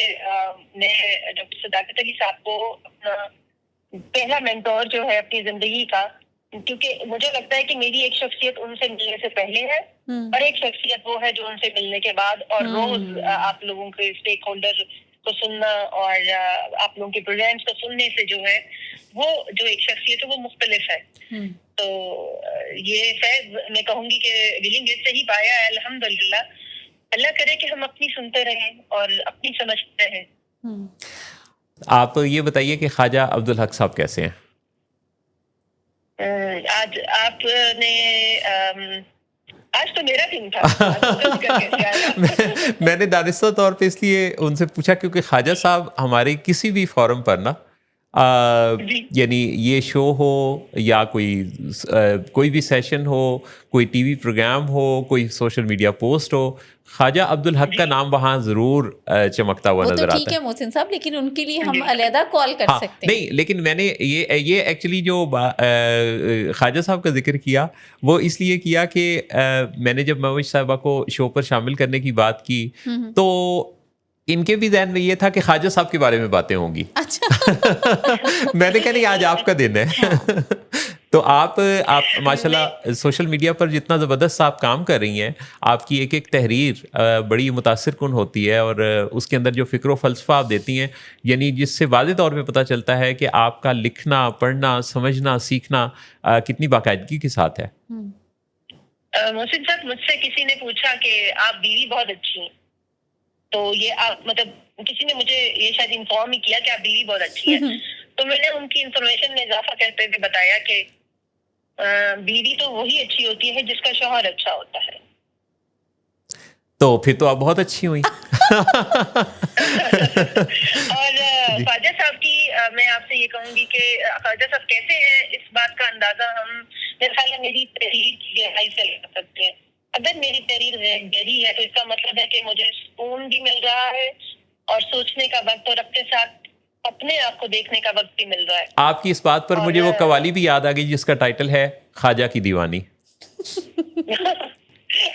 Speaker 3: میں ڈاکٹر صداقت علی صاحب کو اپنا پہلا مینٹور جو ہے اپنی زندگی کا, کیونکہ مجھے لگتا ہے کہ میری ایک شخصیت ان سے ملنے سے پہلے ہے اور ایک شخصیت وہ ہے جو ان سے ملنے کے بعد, اور روز آپ لوگوں کے اسٹیک ہولڈر کو سننا اور آپ لوگوں کے پروگرامس کو سننے سے جو ہے وہ جو ایک شخصیت ہے وہ مختلف ہے. تو یہ فیض میں کہوں گی کہ ولنگ گیٹ سے ہی پایا ہے الحمدللہ. اللہ کرے کہ ہم اپنی سنتے رہیں اور اپنی سمجھتے رہیں.
Speaker 1: آپ یہ بتائیے کہ خواجہ عبدالحق صاحب کیسے ہیں؟
Speaker 3: آج آپ نے آج تو میرا دن تھا.
Speaker 1: میں نے دانستہ طور پہ اس لیے ان سے پوچھا کیونکہ خواجہ صاحب ہمارے کسی بھی فورم پر نا یعنی یہ شو ہو یا کوئی بھی سیشن ہو, کوئی ٹی وی پروگرام ہو, کوئی سوشل میڈیا پوسٹ ہو, خواجہ عبدالحق کا نام وہاں ضرور چمکتا ہوا نظر آتا ہے.
Speaker 2: ٹھیک ہے محسن صاحب, لیکن ان کے لیے ہم علیحدہ کال کر سکتے ہیں.
Speaker 1: نہیں, لیکن میں نے یہ ایکچولی جو خواجہ صاحب کا ذکر کیا وہ اس لیے کیا کہ میں نے جب مہوش صاحبہ کو شو پر شامل کرنے کی بات کی تو ان کے بھی ذہن میں یہ تھا کہ خواجہ صاحب کے بارے میں باتیں ہوں گی. میں نے کہا نہیں آج آپ کا دن ہے. تو آپ ماشاءاللہ سوشل میڈیا پر جتنا زبردست آپ کام کر رہی ہیں، آپ کی ایک ایک تحریر بڑی متاثر کن ہوتی ہے، اور اس کے اندر جو فکر و فلسفہ آپ دیتی ہیں، یعنی جس سے واضح طور پہ پتہ چلتا ہے کہ آپ کا لکھنا، پڑھنا، سمجھنا، سیکھنا کتنی باقاعدگی کے ساتھ ہے۔
Speaker 3: محسن صاحب، مجھ سے کسی نے پوچھا کہ آپ بیوی بہت اچھی ہیں، تو یہ آپ مطلب کسی نے مجھے یہ شاید انفارم ہی کیا کہ آپ بیوی بہت اچھی ہے، تو میں نے ان کی انفارمیشن میں اضافہ کرتے ہوئے بتایا کہ بیوی تو وہی اچھی ہوتی ہے جس کا شوہر اچھا ہوتا ہے۔
Speaker 1: تو پھر تو آپ بہت اچھی ہوئی۔
Speaker 3: اور خواجہ صاحب کی میں آپ سے یہ کہوں گی کہ خواجہ صاحب کیسے ہیں، اس بات کا اندازہ ہم میرے خیال ہے میری تحریر کی گہرائی سے لگا سکتے ہیں۔ اگر میری تحریر گہری ہے تو اس کا مطلب ہے کہ مجھے سکون بھی مل رہا ہے اور سوچنے کا وقت، اور اپنے ساتھ اپنے آپ کو دیکھنے کا وقت بھی مل رہا ہے۔
Speaker 1: آپ کی اس بات پر مجھے وہ قوالی بھی یاد آ گئی جس کا ٹائٹل ہے خواجہ کی دیوانی۔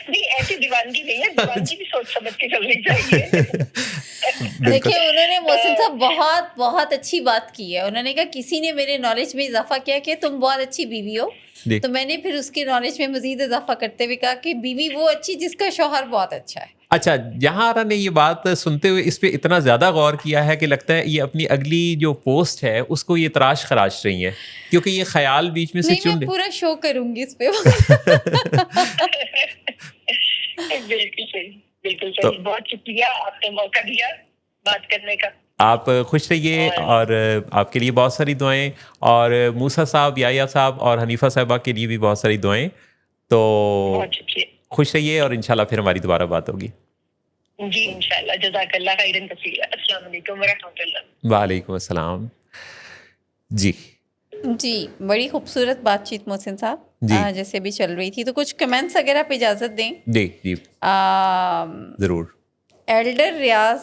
Speaker 3: نہیں، ایسی دیوانگی نہیں ہے، دیوانگی بھی سوچ سمجھ کے چلنی چاہیے۔
Speaker 2: دیکھیں، انہوں نے محسن صاحب بہت بہت اچھی بات کی ہے۔ انہوں نے کہا کسی نے میرے نالج میں اضافہ کیا کہ تم بہت اچھی بیوی ہو، تو میں نے پھر اس کے نالج میں مزید اضافہ کرتے ہوئے کہا کہ بیوی وہ اچھی جس کا شوہر بہت اچھا ہے۔
Speaker 1: اچھا، جہاں آرا نے یہ بات سنتے ہوئے اس پہ اتنا زیادہ غور کیا ہے کہ لگتا ہے یہ اپنی اگلی جو پوسٹ ہے اس کو یہ تراش خراش رہی ہیں، کیونکہ یہ خیال بیچ میں سے
Speaker 2: نہیں،
Speaker 1: چن
Speaker 2: میں پورا شو کروں گی اس پہ۔
Speaker 3: بالکل صحیح، بالکل صحیح، بہت شکریہ، آپ نے موقع دیا بات کرنے کا۔
Speaker 1: آپ خوش رہیے، اور آپ کے لیے بہت ساری دعائیں، اور موسیٰ صاحب، یحییٰ صاحب اور حنیفہ صاحبہ کے لیے بھی بہت ساری دعائیں۔ تو
Speaker 3: بہت شکریہ
Speaker 1: خوش رہیے، اور انشاءاللہ پھر ہماری دوبارہ بات ہوگی۔
Speaker 3: جی انشاءاللہ، جزاک اللہ خیرن کثیرا۔ السلام علیکم ورحمۃ اللہ۔
Speaker 1: وعلیکم السلام۔ جی
Speaker 2: جی، بڑی خوبصورت بات چیت محسن صاحب
Speaker 1: جی
Speaker 2: جیسے بھی چل رہی تھی، تو کچھ کمنٹس اگر آپ اجازت دیں۔
Speaker 1: جی جی ضرور۔
Speaker 2: ایلڈر ریاض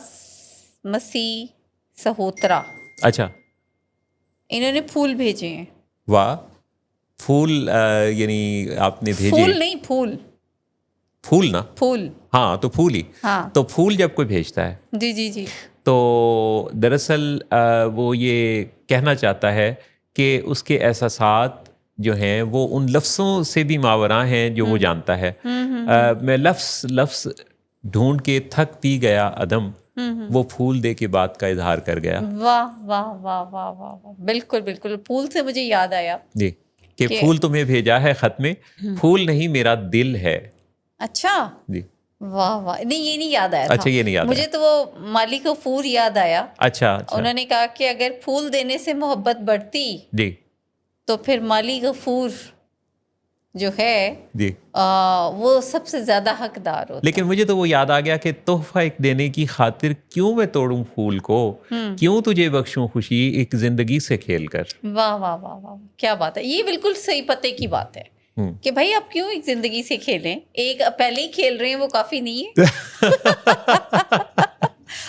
Speaker 2: مسیح سہوترا،
Speaker 1: اچھا،
Speaker 2: انہوں نے پھول بھیجے ہیں۔
Speaker 1: واہ، پھول یعنی آپ نے بھیجے؟
Speaker 2: پھول نہیں، پھول
Speaker 1: پھول نا،
Speaker 2: پھول،
Speaker 1: ہاں تو پھول ہی،
Speaker 2: ہاں
Speaker 1: تو پھول جب کوئی بھیجتا ہے
Speaker 2: جی جی جی،
Speaker 1: تو دراصل وہ یہ کہنا چاہتا ہے کہ اس کے احساسات جو ہیں وہ ان لفظوں سے بھی ماوراں ہیں جو وہ جانتا ہے۔ میں لفظ ڈھونڈ کے تھک پی گیا عدم، وہ پھول دے کے بات کا اظہار کر گیا۔
Speaker 2: واہ واہ واہ واہ واہ واہ، بالکل بالکل، پھول سے مجھے یاد آیا
Speaker 1: جی، کہ پھول تمہیں بھیجا ہے خط میں، پھول نہیں میرا دل ہے۔
Speaker 2: اچھا،
Speaker 1: جی،
Speaker 2: واہ واہ، نہیں یہ نہیں یاد آیا تھا۔
Speaker 1: اچھا، یہ نہیں یاد
Speaker 2: مجھے تو وہ مالی غفور یاد آیا۔
Speaker 1: اچھا،
Speaker 2: انہوں نے کہا کہ اگر پھول دینے سے محبت بڑھتی
Speaker 1: جی
Speaker 2: تو پھر مالی غفور جو ہے
Speaker 1: جی،
Speaker 2: وہ سب سے زیادہ حقدار ہوتا۔
Speaker 1: لیکن مجھے تو وہ یاد آ گیا کہ تحفہ ایک دینے کی خاطر کیوں میں توڑوں پھول کو، کیوں تجھے بخشوں خوشی ایک زندگی سے کھیل کر۔
Speaker 2: واہ واہ واہ واہ، کیا بات ہے، یہ بالکل صحیح پتے کی بات ہے کہ بھائی آپ کیوں ایک زندگی سے کھیلیں، ایک پہلے ہی کھیل رہے ہیں وہ کافی نہیں ہے،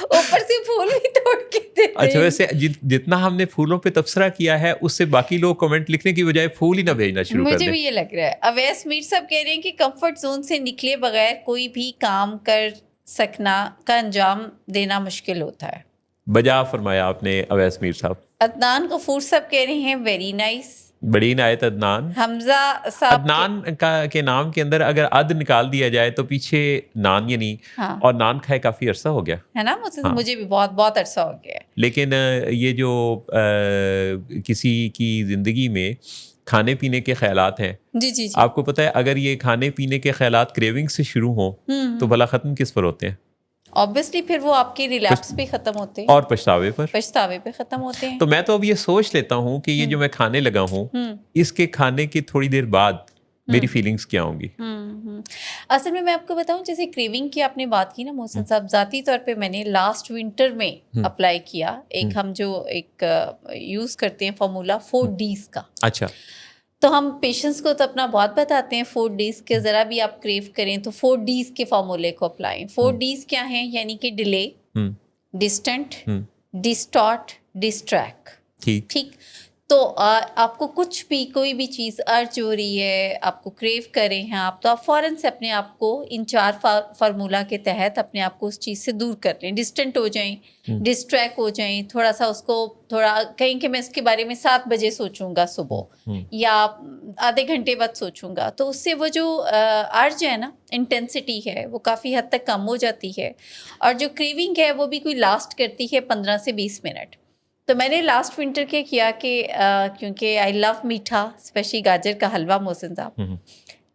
Speaker 2: اوپر سے پھول بھی توڑ کے دیتے ہیں۔
Speaker 1: اچھا، ویسے جتنا ہم نے پھولوں پہ تبصرہ کیا ہے اس سے باقی لوگ کمنٹ لکھنے کی بجائے پھول ہی نہ بھیجنا شروع کر
Speaker 2: مجھے
Speaker 1: دیں۔
Speaker 2: بھی یہ لگ رہا ہے۔ اویس میر صاحب کہہ رہے ہیں کہ کمفرٹ زون سے نکلے بغیر کوئی بھی کام کر سکنا کا انجام دینا مشکل ہوتا ہے۔
Speaker 1: بجا فرمایا آپ نے اویس میر صاحب۔
Speaker 2: عدنان غفور صاحب کہہ رہے ہیں ویری نائس۔
Speaker 1: بڑی عنایت عدنان۔
Speaker 2: حمزہ صاحب
Speaker 1: عدنان کے نام کے اندر اگر عد نکال دیا جائے تو پیچھے نان یعنی،
Speaker 2: ہاں
Speaker 1: اور نان کھائے کافی عرصہ ہو گیا
Speaker 2: ہے نا، مجھے بھی بہت بہت عرصہ ہو گیا ہے۔
Speaker 1: لیکن یہ جو کسی کی زندگی میں کھانے پینے کے خیالات ہیں،
Speaker 2: جی جی جی،
Speaker 1: آپ کو پتہ ہے اگر یہ کھانے پینے کے خیالات کریونگ سے شروع ہوں تو بھلا ختم کس پر ہوتے ہیں؟
Speaker 2: obviously پھر وہ آپ کے ریلیپس پہ ختم ہوتے ہیں
Speaker 1: اور پچھتاوے پر۔
Speaker 2: پچھتاوے پہ ختم ہوتے ہیں۔
Speaker 1: تو میں تو اب یہ سوچ لیتا ہوں کہ یہ جو میں کھانے لگا ہوں اس کے کھانے کی تھوڑی دیر بعد میری فیلنگز کیا ہوں گی۔
Speaker 2: اصل میں آپ کو بتاؤں، جیسے کریونگ کی آپ نے بات کی نا محسن صاحب، ذاتی طور پہ میں نے لاسٹ ونٹر میں اپلائی کیا ایک، ہم جو ایک یوز کرتے ہیں فارمولا 4 Ds کا۔
Speaker 1: اچھا،
Speaker 2: تو ہم پیشنٹس کو تو اپنا بہت بتاتے ہیں 4 Ds کے، ذرا بھی آپ کریو کریں تو 4 Ds کے فارمولے کو اپلائیں۔ 4 Ds کیا ہیں؟ یعنی کہ ڈیلے، ڈسٹنٹ، ڈسٹارٹ، ڈسٹریکٹ۔ ٹھیک، تو آپ کو کچھ بھی کوئی بھی چیز ارج ہو رہی ہے, آپ کو کریو کر رہے ہیں آپ, تو آپ فوراً سے اپنے آپ کو ان 4 فارمولہ کے تحت اپنے آپ کو اس چیز سے دور کر لیں, ڈسٹنٹ ہو جائیں, ڈسٹریکٹ ہو جائیں, تھوڑا سا اس کو تھوڑا کہیں کہ میں اس کے بارے میں 7 بجے سوچوں گا صبح یا آدھے گھنٹے بعد سوچوں گا, تو اس سے وہ جو ارج ہے نا, انٹینسٹی ہے, وہ کافی حد تک کم ہو جاتی ہے. اور جو کریونگ ہے وہ بھی کوئی لاسٹ کرتی ہے 15 سے 20 منٹ. تو میں نے لاسٹ ونٹر کیا کہ کیونکہ آئی لو میٹھا, اسپیشلی گاجر کا حلوہ محسن صاحب,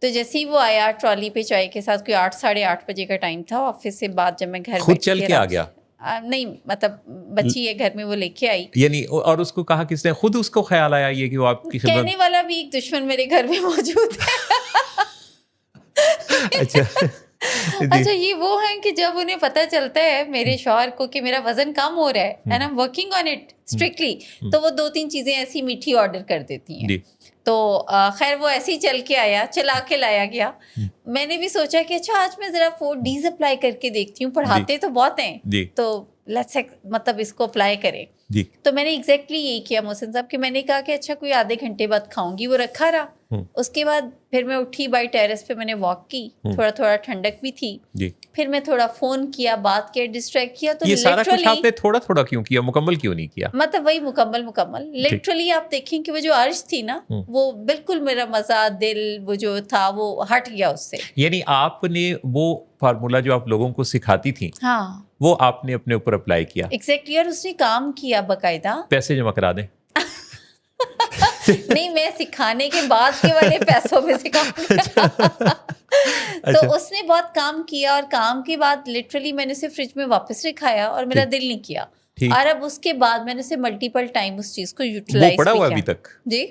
Speaker 2: تو جیسے ہی وہ آیا ٹرالی پہ چائے کے ساتھ, کوئی 8 ساڑھے 8 بجے کا ٹائم تھا, آفس سے بعد جب میں گھر
Speaker 1: خود چل کے آ گیا؟
Speaker 2: نہیں مطلب بچی ہے گھر میں, وہ لے کے آئی.
Speaker 1: یعنی اور اس کو کہا کس نے, خود اس کو خیال آیا یہ کہ وہ آپ کی خدمت؟
Speaker 2: کہنے والا بھی ایک دشمن میرے گھر میں موجود ہے.
Speaker 1: اچھا
Speaker 2: اچھا, یہ وہ ہیں کہ جب انہیں پتہ چلتا ہے میرے شوہر کو کہ میرا وزن کم ہو رہا ہے and I am working on it strictly, تو وہ 2-3 چیزیں ایسی میٹھی آرڈر کر دیتی ہیں. تو خیر وہ ایسے ہی چل کے آیا, چلا کے لایا گیا. میں نے بھی سوچا کہ اچھا آج میں ذرا 4 Ds اپلائی کر کے دیکھتی ہوں, پڑھاتے تو بہت ہیں, تو لیٹس مطلب اس کو اپلائی کریں. تو میں نے ایگزیکٹلی یہی کیا محسن صاحب, کہ میں نے کہا کہ اچھا کوئی آدھے گھنٹے بعد کھاؤں گی, وہ رکھا رہا. اس کے بعد پھر میں اٹھی, بائی ٹیرس پہ میں نے واک کی, تھوڑا ٹھنڈک بھی تھی, پھر میں تھوڑا فون کیا, بات کیا, ڈسٹریکٹ کیا. تو
Speaker 1: یہ سارا کچھ آپ نے تھوڑا کیوں کیا, مکمل کیوں نہیں کیا؟
Speaker 2: مطلب وہی مکمل لٹرلی آپ دیکھیں کہ وہ جو ارج تھی نا, وہ بالکل میرا مزہ, دل وہ جو تھا وہ ہٹ گیا اس سے.
Speaker 1: یعنی آپ نے وہ فارمولہ جو آپ لوگوں کو سکھاتی تھیں,
Speaker 2: ہاں
Speaker 1: وہ آپ نے اپنے اوپر اپلائی کیا؟
Speaker 2: ایگزیکٹلی, اور اس نے کام کیا باقاعدہ.
Speaker 1: پیسے جمع کرا دیں.
Speaker 2: نہیں, میں سکھانے کے بعد کے والے پیسوں میں سکھاؤں گا. تو اس نے بہت کام کیا, اور کام کے بعد لٹرلی میں نے اسے فریج میں واپس رکھایا, اور میرا دل نہیں کیا. اور اب اس کے بعد میں نے اسے ملٹیپل ٹائم اس چیز کو یوٹیلائز
Speaker 1: پڑھا ہوا ابھی تک؟
Speaker 2: جی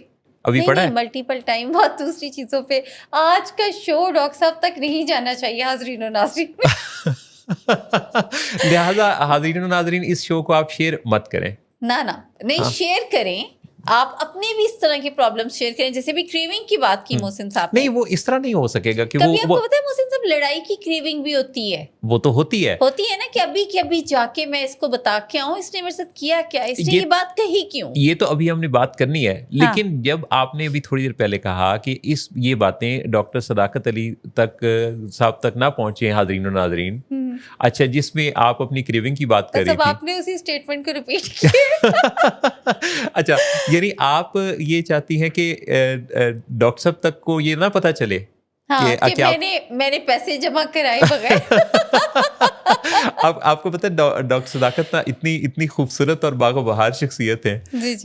Speaker 1: ابھی پڑھا ہے
Speaker 2: ملٹیپل ٹائم, بہت دوسری چیزوں پہ. آج کا شو ڈاکٹر صاحب تک نہیں جانا چاہیے حاضرین و ناظرین.
Speaker 1: لہٰذا حاضرین و ناظرین اس شو کو آپ شیئر مت کریں.
Speaker 2: نہ نہیں, شیئر کریں, آپ اپنے بھی اس طرح کی پرابلم شیئر کریں. جیسے بھی کریونگ کی بات کی محسن صاحب,
Speaker 1: نہیں وہ اس طرح نہیں ہو سکے گا کہ
Speaker 2: کبھی آپ کو پتہ ہے محسن صاحب, لڑائی کی کریونگ بھی ہوتی ہے.
Speaker 1: وہ تو ہوتی ہے
Speaker 2: نا, کہ ابھی جا کے میں اس کو بتا کے آؤں, اس نے میرے ساتھ کیا کیا, اس نے یہ بات کہی کیوں.
Speaker 1: یہ تو ابھی ہم نے بات کرنی ہے, لیکن جب آپ نے ابھی تھوڑی دیر پہلے کہا کہ یہ باتیں ڈاکٹر صداقت علی صاحب تک نہ پہنچے حاضرین و ناظرین, اچھا جس میں آپ اپنی کریونگ کی بات کر رہی تھی,
Speaker 2: آپ نے اسی اسٹیٹمنٹ کو ریپیٹ کیا.
Speaker 1: اچھا یعنی آپ یہ چاہتی ہیں کہ ڈاکٹر صاحب تک کو یہ نہ پتہ چلے
Speaker 2: کہ میں نے پیسے جمع کرائے بغیر.
Speaker 1: اب آپ کو پتہ ہے ڈاکٹر صداقت نا اتنی خوبصورت اور باغ و بہار شخصیت ہے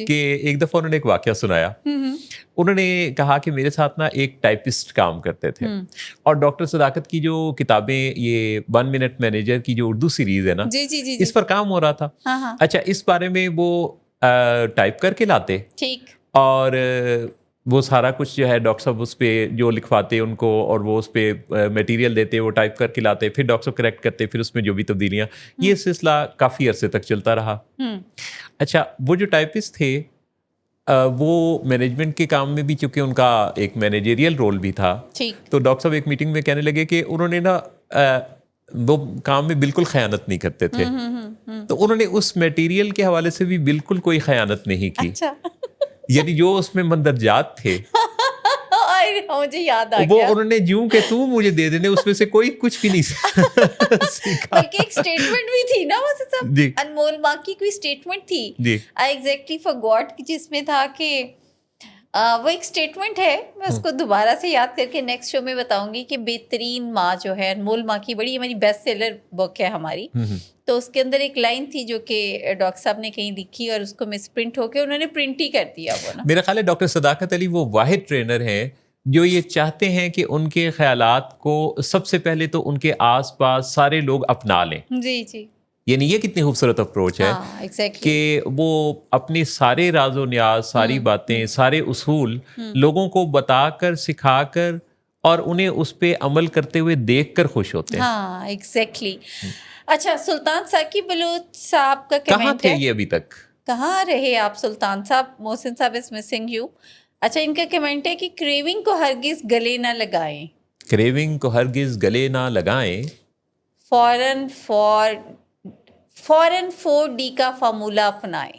Speaker 1: کہ ایک دفعہ انہوں نے ایک واقعہ سنایا. انہوں نے کہا کہ میرے ساتھ نا ایک ٹائپسٹ کام کرتے تھے, اور ڈاکٹر صداقت کی جو کتابیں, یہ 1 منٹ مینیجر کی جو اردو سیریز ہے نا, اس پر کام ہو رہا تھا. اچھا اس بارے میں وہ ٹائپ کر کے لاتے, اور وہ سارا کچھ جو ہے ڈاکٹر صاحب اس پہ جو لکھواتے ان کو, اور وہ اس پہ میٹیریل دیتے, وہ ٹائپ کر کے لاتے, پھر ڈاکٹر صاحب کریکٹ کرتے, پھر اس میں جو بھی تبدیلیاں, یہ سلسلہ کافی عرصے تک چلتا رہا. اچھا وہ جو ٹائپسٹ تھے وہ مینجمنٹ کے کام میں بھی, چونکہ ان کا ایک مینیجریل رول بھی تھا, تو ڈاکٹر صاحب ایک میٹنگ میں کہنے لگے کہ انہوں نے نا وہ کام میں بالکل خیانت نہیں کرتے تھے, تو انہوں نے اس میٹیریل کے حوالے سے بھی بالکل کوئی خیانت نہیں کی. یعنی جو اس میں مندرجات تھے
Speaker 2: مجھے یاد آ
Speaker 1: وہ
Speaker 2: گیا,
Speaker 1: انہوں نے جوں کہ تو مجھے دے دینے, اس میں سے کوئی کچھ بھی نہیں سیکھا.
Speaker 2: بلکہ ایک اسٹیٹمنٹ بھی تھی نا وہ سب, انمول ماں کی کوئی اسٹیٹمنٹ تھی, آئی ایگزیکٹلی فارگاٹ, جس میں تھا کہ وہ ایک اسٹیٹمنٹ ہے, میں اس کو دوبارہ سے یاد کر کے نیکسٹ شو میں بتاؤں گی, کہ بہترین ماں جو ہے, انمول ماں کی, بڑی ہماری بیسٹ سیلر بک ہے ہماری, تو اس کے اندر ایک لائن تھی جو کہ ڈاکٹر صاحب نے کہیں لکھی, اور اس کو مس پرنٹ ہو کے انہوں نے پرنٹ ہی کر دیا. وہ نا
Speaker 1: میرا خیال ہے ڈاکٹر صداقت علی وہ واحد ٹرینر ہیں جو یہ چاہتے ہیں کہ ان کے خیالات کو سب سے پہلے تو ان کے آس پاس سارے لوگ اپنا لیں.
Speaker 2: جی
Speaker 1: یعنی یہ کتنی خوبصورت اپروچ ہے کہ وہ اپنے سارے راز و نیاز, ساری باتیں, سارے اصول لوگوں کو بتا کر, سکھا کر, اور انہیں اس پہ عمل کرتے ہوئے دیکھ کر خوش ہوتے ہیں.
Speaker 2: ہاں ایگزیکٹلی. اچھا سلطان ثاقب بلوچ صاحب کا
Speaker 1: کہاں
Speaker 2: کمنٹ
Speaker 1: تھے
Speaker 2: ہے,
Speaker 1: یہ ابھی تک
Speaker 2: کہاں رہے آپ سلطان صاحب, محسن صاحب از مسنگ یو. اچھا ان کا کمنٹ ہے کہ کریونگ کو ہرگز گلے نہ لگائیں,
Speaker 1: کریونگ کو ہرگز گلے نہ لگائیں,
Speaker 2: فوراً 4D کا فارمولہ اپنائیں.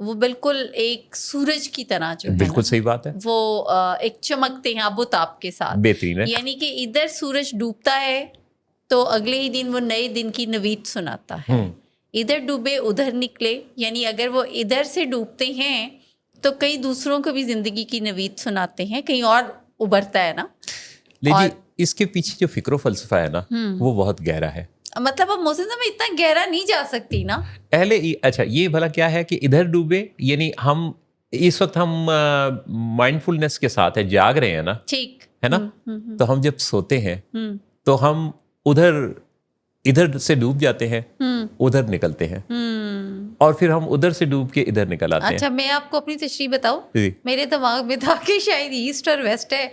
Speaker 2: وہ بالکل ایک سورج کی طرح جو ہے
Speaker 1: بالکل صحیح بات ہے,
Speaker 2: وہ ایک چمکتے ہیں آب و تاب کے ساتھ.
Speaker 1: بہترین ہے.
Speaker 2: یعنی کہ ادھر سورج ڈوبتا ہے تو اگلے ہی دن وہ نئے دن کی نوید سناتا ہے, ادھر ڈوبے ادھر نکلے, یعنی اگر وہ ادھر سے ڈوبتے ہیں تو کئی دوسروں کو بھی زندگی کی نوید سناتے ہیں, کہیں اور ابھرتا ہے نا.
Speaker 1: لیکن اس کے پیچھے جو فکر و فلسفہ ہے نا وہ بہت گہرا ہے.
Speaker 2: مطلب اب محسن صاحب میں اتنا گہرا نہیں جا سکتی نا.
Speaker 1: اچھا یہ بھلا کیا ہے کہ ادھر ڈوبے, یعنی ہم اس وقت ہم مائنڈ فلنس کے ساتھ ہے, جاگ رہے ہیں نا,
Speaker 2: ٹھیک
Speaker 1: ہے نا, تو ہم جب سوتے ہیں تو ہم ادھر سے ڈوب جاتے ہیں, ادھر نکلتے ہیں, اور پھر ہم ادھر سے ڈوب کے ادھر نکل آتے ہیں.
Speaker 2: اچھا میں آپ کو اپنی تشریح بتاؤں,
Speaker 1: جی.
Speaker 2: میرے دماغ میں تھا کہ شاید ایسٹ اور ویسٹ ہے,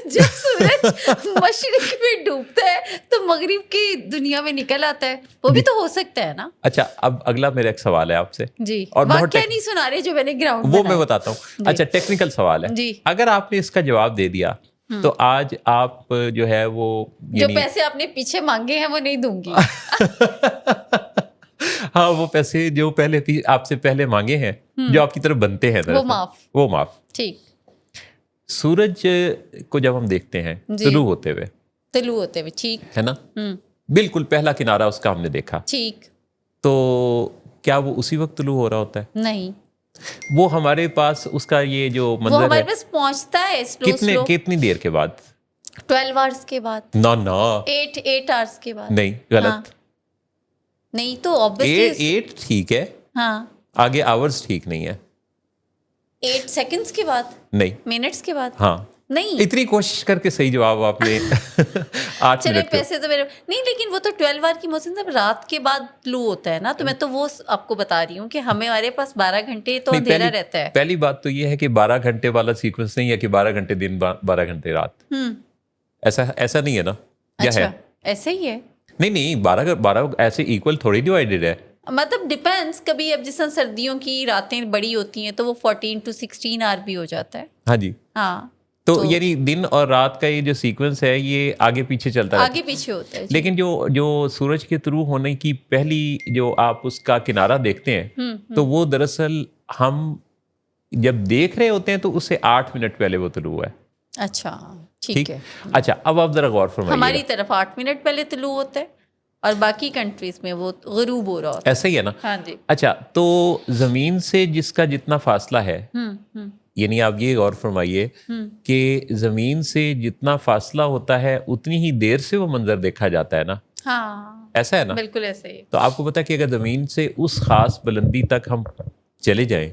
Speaker 2: جب سورج مشرق میں ڈوبتا ہے تو مغرب کی دنیا میں نکل آتا ہے, وہ بھی تو ہو سکتا ہے نا.
Speaker 1: اچھا اب اگلا میرا ایک سوال ہے آپ سے,
Speaker 2: جی,
Speaker 1: اور
Speaker 2: واقعہ نہیں سنا رہے جو میں نے گراؤنڈ
Speaker 1: وہ میں بتاتا ہوں. اچھا ٹیکنیکل سوال ہے,
Speaker 2: جی.
Speaker 1: اگر آپ نے اس کا جواب دے دیا تو آج آپ جو ہے وہ
Speaker 2: جو پیسے آپ نے پیچھے مانگے ہیں وہ نہیں دوں گی.
Speaker 1: ہاں وہ پیسے جو پہلے آپ سے پہلے مانگے ہیں جو آپ کی طرف بنتے ہیں وہ معاف.
Speaker 2: ٹھیک.
Speaker 1: سورج کو جب ہم دیکھتے ہیں طلوع ہوتے ہوئے,
Speaker 2: ٹھیک
Speaker 1: ہے نا, بالکل پہلا کنارہ اس کا ہم نے دیکھا,
Speaker 2: ٹھیک,
Speaker 1: تو کیا وہ اسی وقت طلوع ہو رہا ہوتا ہے؟
Speaker 2: نہیں,
Speaker 1: وہ ہمارے پاس اس کا یہ جو منظر ہے
Speaker 2: ہمارے پاس پہنچتا ہے سلو
Speaker 1: کتنی دیر کے بعد؟
Speaker 2: 12 آورس کے بعد.
Speaker 1: نا
Speaker 2: 8 آورس کے بعد.
Speaker 1: نہیں, غلط.
Speaker 2: نہیں تو obviously
Speaker 1: 8 ٹھیک ہے,
Speaker 2: ہاں,
Speaker 1: آگے آورس ٹھیک نہیں ہے.
Speaker 2: 8 سیکنڈز کے بعد,
Speaker 1: نہیں,
Speaker 2: منٹس کے بعد,
Speaker 1: ہاں
Speaker 2: نہیں.
Speaker 1: اتنی کوشش کر کے صحیح جواب آپ نے 8
Speaker 2: چلے
Speaker 1: منٹ
Speaker 2: پیسے تو میرے نہیں, لیکن وہ تو 12 آور کی محسن صاحب رات کے بعد طلوع ہوتا ہے نا, تو میں تو وہ آپ کو بتا رہی ہوں کہ ہمارے پاس 12 گھنٹے تو اندھیرا رہتا ہے.
Speaker 1: پہلی بات تو یہ ہے کہ 12 گھنٹے والا سیکوینس نہیں ہے کہ 12 گھنٹے دن 12 گھنٹے رات, ایسا نہیں ہے نا, کیا ہے
Speaker 2: ایسا ہی ہے.
Speaker 1: نہیں 12 ایسے ایکول تھوڑی ڈیوائیڈڈ ہے,
Speaker 2: مطلب ڈیپینڈس, کبھی اب جس طرح سردیوں کی راتیں بڑی ہوتی ہیں تو وہ 14 to 16 آور بھی ہو جاتا ہے.
Speaker 1: ہاں جی,
Speaker 2: ہاں,
Speaker 1: تو یعنی دن اور رات کا یہ جو سیکوینس ہے یہ آگے پیچھے چلتا ہے,
Speaker 2: آگے پیچھے ہوتا ہے.
Speaker 1: لیکن جو سورج کے طلوع ہونے کی پہلی جو آپ اس کا کنارہ دیکھتے ہیں تو وہ دراصل ہم جب دیکھ رہے ہوتے ہیں تو اس سے 8 منٹ پہلے وہ طلوع ہے.
Speaker 2: اچھا ٹھیک ہے.
Speaker 1: اچھا اب آپ ذرا غور فرمائیے,
Speaker 2: ہماری طرف 8 منٹ پہلے طلوع ہوتا ہے اور باقی کنٹریز میں وہ غروب ہو رہا ہوتا ہے.
Speaker 1: ایسا ہی ہے نا.
Speaker 2: ہاں جی.
Speaker 1: اچھا تو زمین سے جس کا جتنا فاصلہ ہے, یعنی آپ یہ غور فرمائیے کہ زمین سے جتنا فاصلہ ہوتا ہے اتنی ہی دیر سے وہ منظر دیکھا جاتا ہے نا.
Speaker 2: ہاں
Speaker 1: ایسا ہے نا,
Speaker 2: بالکل ایسا ہی.
Speaker 1: تو آپ کو پتا کہ اگر زمین سے اس خاص بلندی تک ہم چلے جائیں,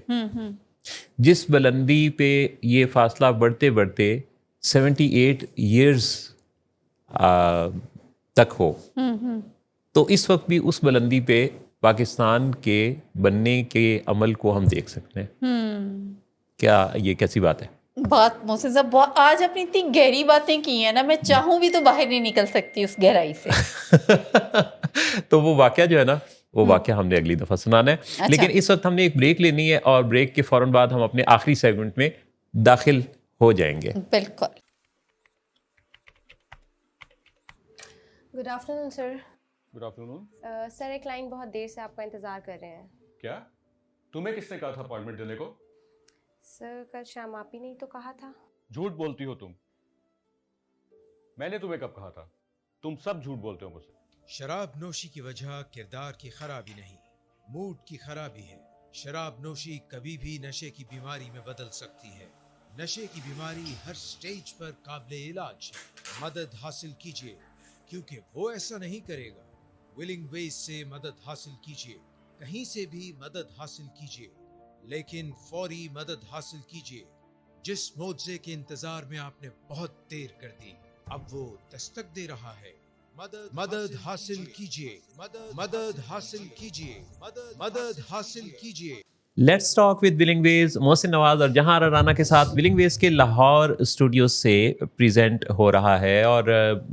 Speaker 1: جس بلندی پہ یہ فاصلہ بڑھتے بڑھتے 78 ایئرز تک ہو, تو اس وقت بھی اس بلندی پہ پاکستان کے بننے کے عمل کو ہم دیکھ سکتے ہیں. کیا یہ کیسی بات ہے؟
Speaker 2: بات محسن صاحب آج اپنی اتنی گہری باتیں کی ہیں نا, میں چاہوں بھی تو باہر نہیں نکل سکتی اس گہرائی سے.
Speaker 1: تو وہ واقعہ جو ہے نا, وہ واقعہ ہم نے اگلی دفعہ سنانا ہے. لیکن اس وقت ہم نے ایک بریک لینی ہے اور بریک کے فوراً بعد ہم اپنے آخری سیگمنٹ میں داخل ہو جائیں گے.
Speaker 2: بالکل.
Speaker 6: گڈ آفٹر نون سر.
Speaker 7: گڈ آفٹر نون.
Speaker 6: سر ایک کلائنٹ بہت دیر سے آپ کا انتظار کر رہے ہیں.
Speaker 7: کیا تمہیں کس نے کہا تھا اپائنٹمنٹ دینے کو؟
Speaker 6: سر کل شام آپ ہی نے تو کہا تھا.
Speaker 7: جھوٹ بولتی ہو تم. میں نے تمہیں کب کہا تھا؟ تم سب جھوٹ بولتے ہو مجھ سے.
Speaker 4: شراب نوشی کی وجہ کردار کی خرابی نہیں، موڈ کی خرابی ہے. شراب نوشی کبھی بھی نشے کی بیماری میں بدل سکتی ہے. نشے کی بیماری ہر سٹیج پر قابل علاج ہے. مدد حاصل کیجیے کیونکہ وہ ایسا نہیں کرے گا. ولنگ ویز سے مدد حاصل کیجیے، کہیں سے بھی مدد حاصل کیجیے، لیکن فوری مدد حاصل کیجیے. جس معجزے کے انتظار میں آپ نے بہت دیر کر دی، اب وہ دستک دے رہا ہے. مدد حاصل کیجیے، مدد حاصل کیجیے، مدد حاصل کیجیے.
Speaker 1: لیٹس ٹاک ود ولنگ ویز. محسن نواز اور جہاں رانا کے ساتھ ولنگ ویز کے لاہور اسٹوڈیو سے پریزنٹ ہو رہا ہے. اور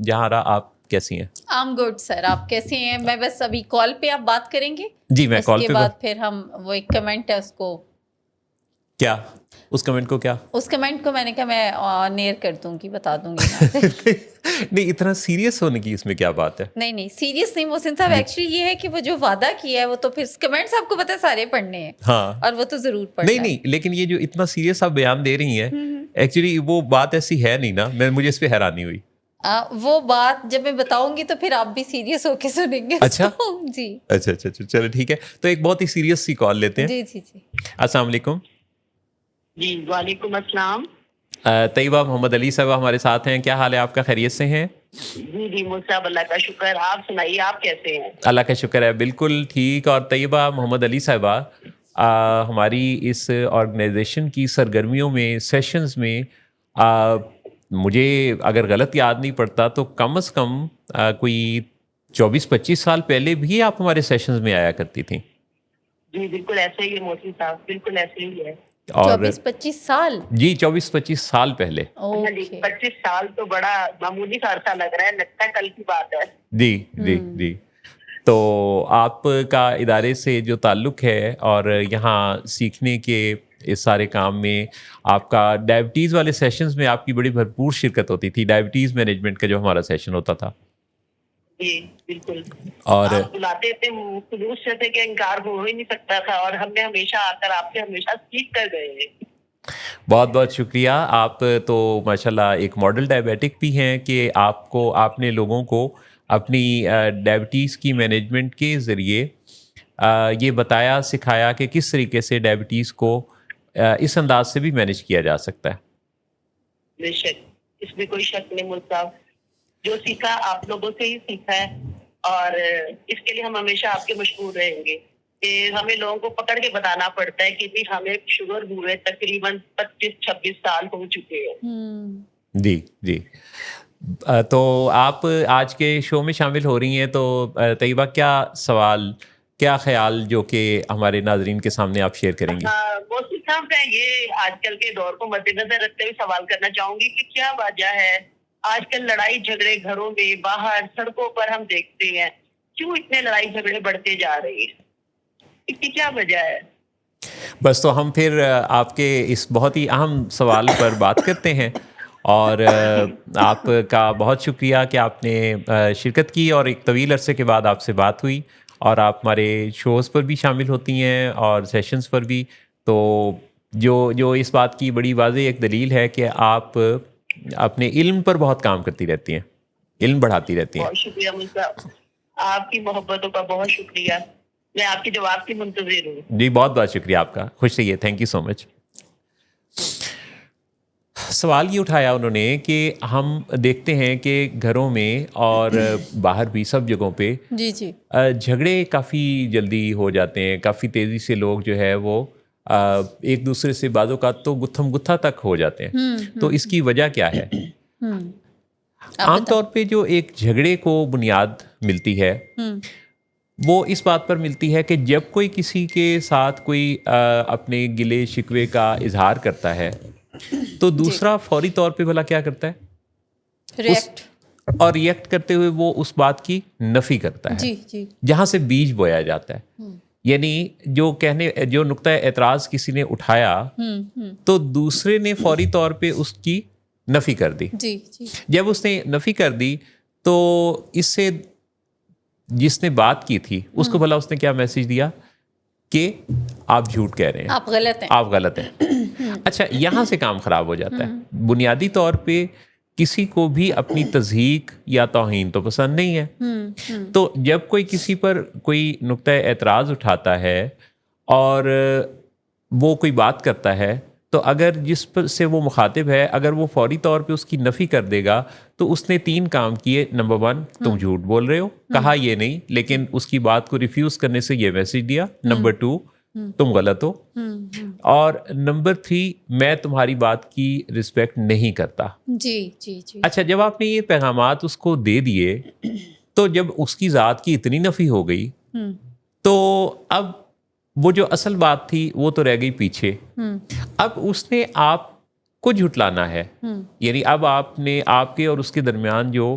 Speaker 1: جہاں آپ کیسی ہیں؟
Speaker 2: I'm good سر, آپ کیسے ہیں؟ میں بس ابھی کال پہ آپ بات کریں گے.
Speaker 1: جی میں کال پہ.
Speaker 2: اس کے بعد پھر ہم وہ ایک کمنٹ ہے اس کو
Speaker 1: کیا اس کمنٹ کو کیا
Speaker 2: اس کمنٹ کو میں نے کہا میں آن ایئر کر دوں گی, بتا دوں گی.
Speaker 1: نہیں اتنا سیریس ہونے کی اس میں کیا بات ہے؟
Speaker 2: نہیں سیریس نہیں محسن صاحب, ایکچولی یہ ہے کہ وہ جو وعدہ کیا ہے وہ تو پھر کمنٹس آپ کو پتہ ہے سارے پڑھنے ہیں,
Speaker 1: ہاں,
Speaker 2: اور وہ تو ضرور پڑھنا.
Speaker 1: نہیں لیکن یہ جو اتنا سیریس آپ بیان دے رہی ہیں ایکچولی وہ بات ایسی ہے نہیں نا, مجھے اس پہ حیرانی ہوئی.
Speaker 2: وہ بات جب میں بتاؤں گی تو پھر آپ بھی سیریس ہو کے سنیں گے.
Speaker 1: اچھا
Speaker 2: جی
Speaker 1: اچھا چلو ٹھیک ہے. تو ایک بہت ہی سیریس سی کال لیتے ہیں.
Speaker 2: جی.
Speaker 1: السلام علیکم.
Speaker 3: جی وعلیکم السلام.
Speaker 1: طیبہ محمد علی صاحبہ ہمارے ساتھ ہیں, کیا حال ہے آپ کا, خیریت سے ہیں؟
Speaker 3: جی مصعب اللہ کا شکر, آپ سنائیے آپ کیسے ہیں؟
Speaker 1: اللہ کا شکر ہے بالکل ٹھیک. اور طیبہ محمد علی صاحبہ ہماری اس آرگنائزیشن کی سرگرمیوں میں, سیشنز میں, مجھے اگر غلط یاد نہیں پڑتا تو کم از کم کوئی 24-25 سال پہلے بھی آپ ہمارے سیشنز میں آیا کرتی تھیں.
Speaker 3: جی بالکل ایسے ہی ہے موسی صاحب, بالکل ایسے ہی ہے.
Speaker 1: اور
Speaker 2: 24-25 سال
Speaker 1: جی 24-25 سال پہلے.
Speaker 3: 25 سال تو بڑا معمولی سا عرصہ لگ رہا ہے, لگتا ہے کل کی بات ہے.
Speaker 1: جی. تو آپ کا ادارے سے جو تعلق ہے اور یہاں سیکھنے کے اس سارے کام میں آپ کا ڈائبٹیز والے سیشنز میں آپ کی بڑی بھرپور شرکت ہوتی تھی. ڈائبٹیز مینجمنٹ کا جو ہمارا سیشن ہوتا تھا.
Speaker 3: جی بالکل,
Speaker 1: اور
Speaker 3: آپ بلاتے تھے خلوص سے تھے کہ انکار ہو ہی نہیں سکتا تھا, اور ہم نے ہمیشہ آ کر آپ سے ہمیشہ سیکھ کر گئے ہیں.
Speaker 1: بہت شکریہ. آپ تو ماشاءاللہ ایک ماڈل ڈائبیٹک بھی ہیں کہ آپ نے لوگوں کو اپنی ڈائبٹیز کی مینجمنٹ کے ذریعے یہ بتایا سکھایا کہ کس طریقے سے ڈائبٹیز کو اس انداز سے بھی مینیج کیا جا سکتا ہے.
Speaker 3: بے شک, اس میں کوئی شک نہیں مصعب, جو سیکھا آپ لوگوں سے ہی سیکھا ہے, اور اس کے لیے ہم ہمیشہ آپ کے مشکور رہیں گے کہ ہمیں لوگوں کو پکڑ کے بتانا پڑتا ہے کہ ہمیں شوگر ہوئے تقریباً 25-26 سال ہو چکے ہیں.
Speaker 1: جی. تو آپ آج کے شو میں شامل ہو رہی ہیں, تو طیبہ کیا خیال جو کہ ہمارے ناظرین کے سامنے آپ شیئر کریں گی؟
Speaker 3: موسی صاحب میں یہ آج کل کے دور کو مد نظر رکھتے ہوئے سوال کرنا چاہوں گی کہ کیا وجہ ہے آج کل لڑائی جھگڑے گھروں میں, باہر سڑکوں پر ہم دیکھتے ہیں, کیوں اتنے لڑائی جھگڑے بڑھتے جا رہے ہیں, اس کی کیا وجہ ہے؟
Speaker 1: بس تو ہم پھر آپ کے اس بہت ہی اہم سوال پر بات کرتے ہیں, اور آپ کا بہت شکریہ کہ آپ نے شرکت کی, اور ایک طویل عرصے کے بعد آپ سے بات ہوئی, اور آپ ہمارے شوز پر بھی شامل ہوتی ہیں اور سیشنز پر بھی. تو جو اس بات کی بڑی واضح ایک دلیل ہے کہ آپ اپنے علم پر بہت کام کرتی رہتی ہیں, علم بڑھاتی رہتی ہیں.
Speaker 3: بہت شکریہ مصعب, آپ کی محبتوں کا بہت شکریہ, میں آپ کے جواب کی منتظر ہوں.
Speaker 1: جی بہت شکریہ آپ کا, خوش رہیے, تھینک یو سو مچ. سوال یہ اٹھایا انہوں نے کہ ہم دیکھتے ہیں کہ گھروں میں اور باہر بھی سب جگہوں پہ
Speaker 2: جی
Speaker 1: جھگڑے کافی جلدی ہو جاتے ہیں, کافی تیزی سے لوگ جو ہے وہ ایک دوسرے سے بعض اوقات تو گتھم گتھا تک ہو جاتے ہیں. تو اس کی وجہ کیا ہے؟ عام طور پہ جو ایک جھگڑے کو بنیاد ملتی ہے وہ اس بات پر ملتی ہے کہ جب کوئی کسی کے ساتھ کوئی اپنے گلے شکوے کا اظہار کرتا ہے تو دوسرا فوری طور پہ بھلا کیا کرتا ہے؟ اور ریئیکٹ کرتے ہوئے وہ اس بات کی نفی کرتا ہے, جہاں سے بیج بویا جاتا ہے. یعنی جو نقطہ اعتراض کسی نے اٹھایا تو دوسرے نے فوری طور پہ اس کی نفی کر دی. جب اس نے نفی کر دی تو اس سے جس نے بات کی تھی اس کو بھلا اس نے کیا میسج دیا کہ آپ جھوٹ کہہ رہے ہیں, آپ غلط ہیں. اچھا, یہاں سے کام خراب ہو جاتا ہے. بنیادی طور پہ کسی کو بھی اپنی تضحیک یا توہین تو پسند نہیں ہے. تو جب کوئی کسی پر کوئی نقطہ اعتراض اٹھاتا ہے اور وہ کوئی بات کرتا ہے تو اگر جس پر سے وہ مخاطب ہے اگر وہ فوری طور پہ اس کی نفی کر دے گا تو اس نے 3 کام کیے. نمبر 1, تم جھوٹ بول رہے ہو, کہا یہ نہیں لیکن اس کی بات کو ریفیوز کرنے سے یہ میسج دیا. نمبر 2, تم غلط ہو. اور نمبر 3, میں تمہاری بات کی رسپیکٹ نہیں کرتا.
Speaker 2: جی.
Speaker 1: اچھا, جب آپ نے یہ پیغامات اس کو دے دیے تو جب اس کی ذات کی اتنی نفی ہو گئی تو اب وہ جو اصل بات تھی وہ تو رہ گئی پیچھے. اب اس نے آپ کو جھٹلانا ہے. یعنی اب آپ کے اور اس کے درمیان جو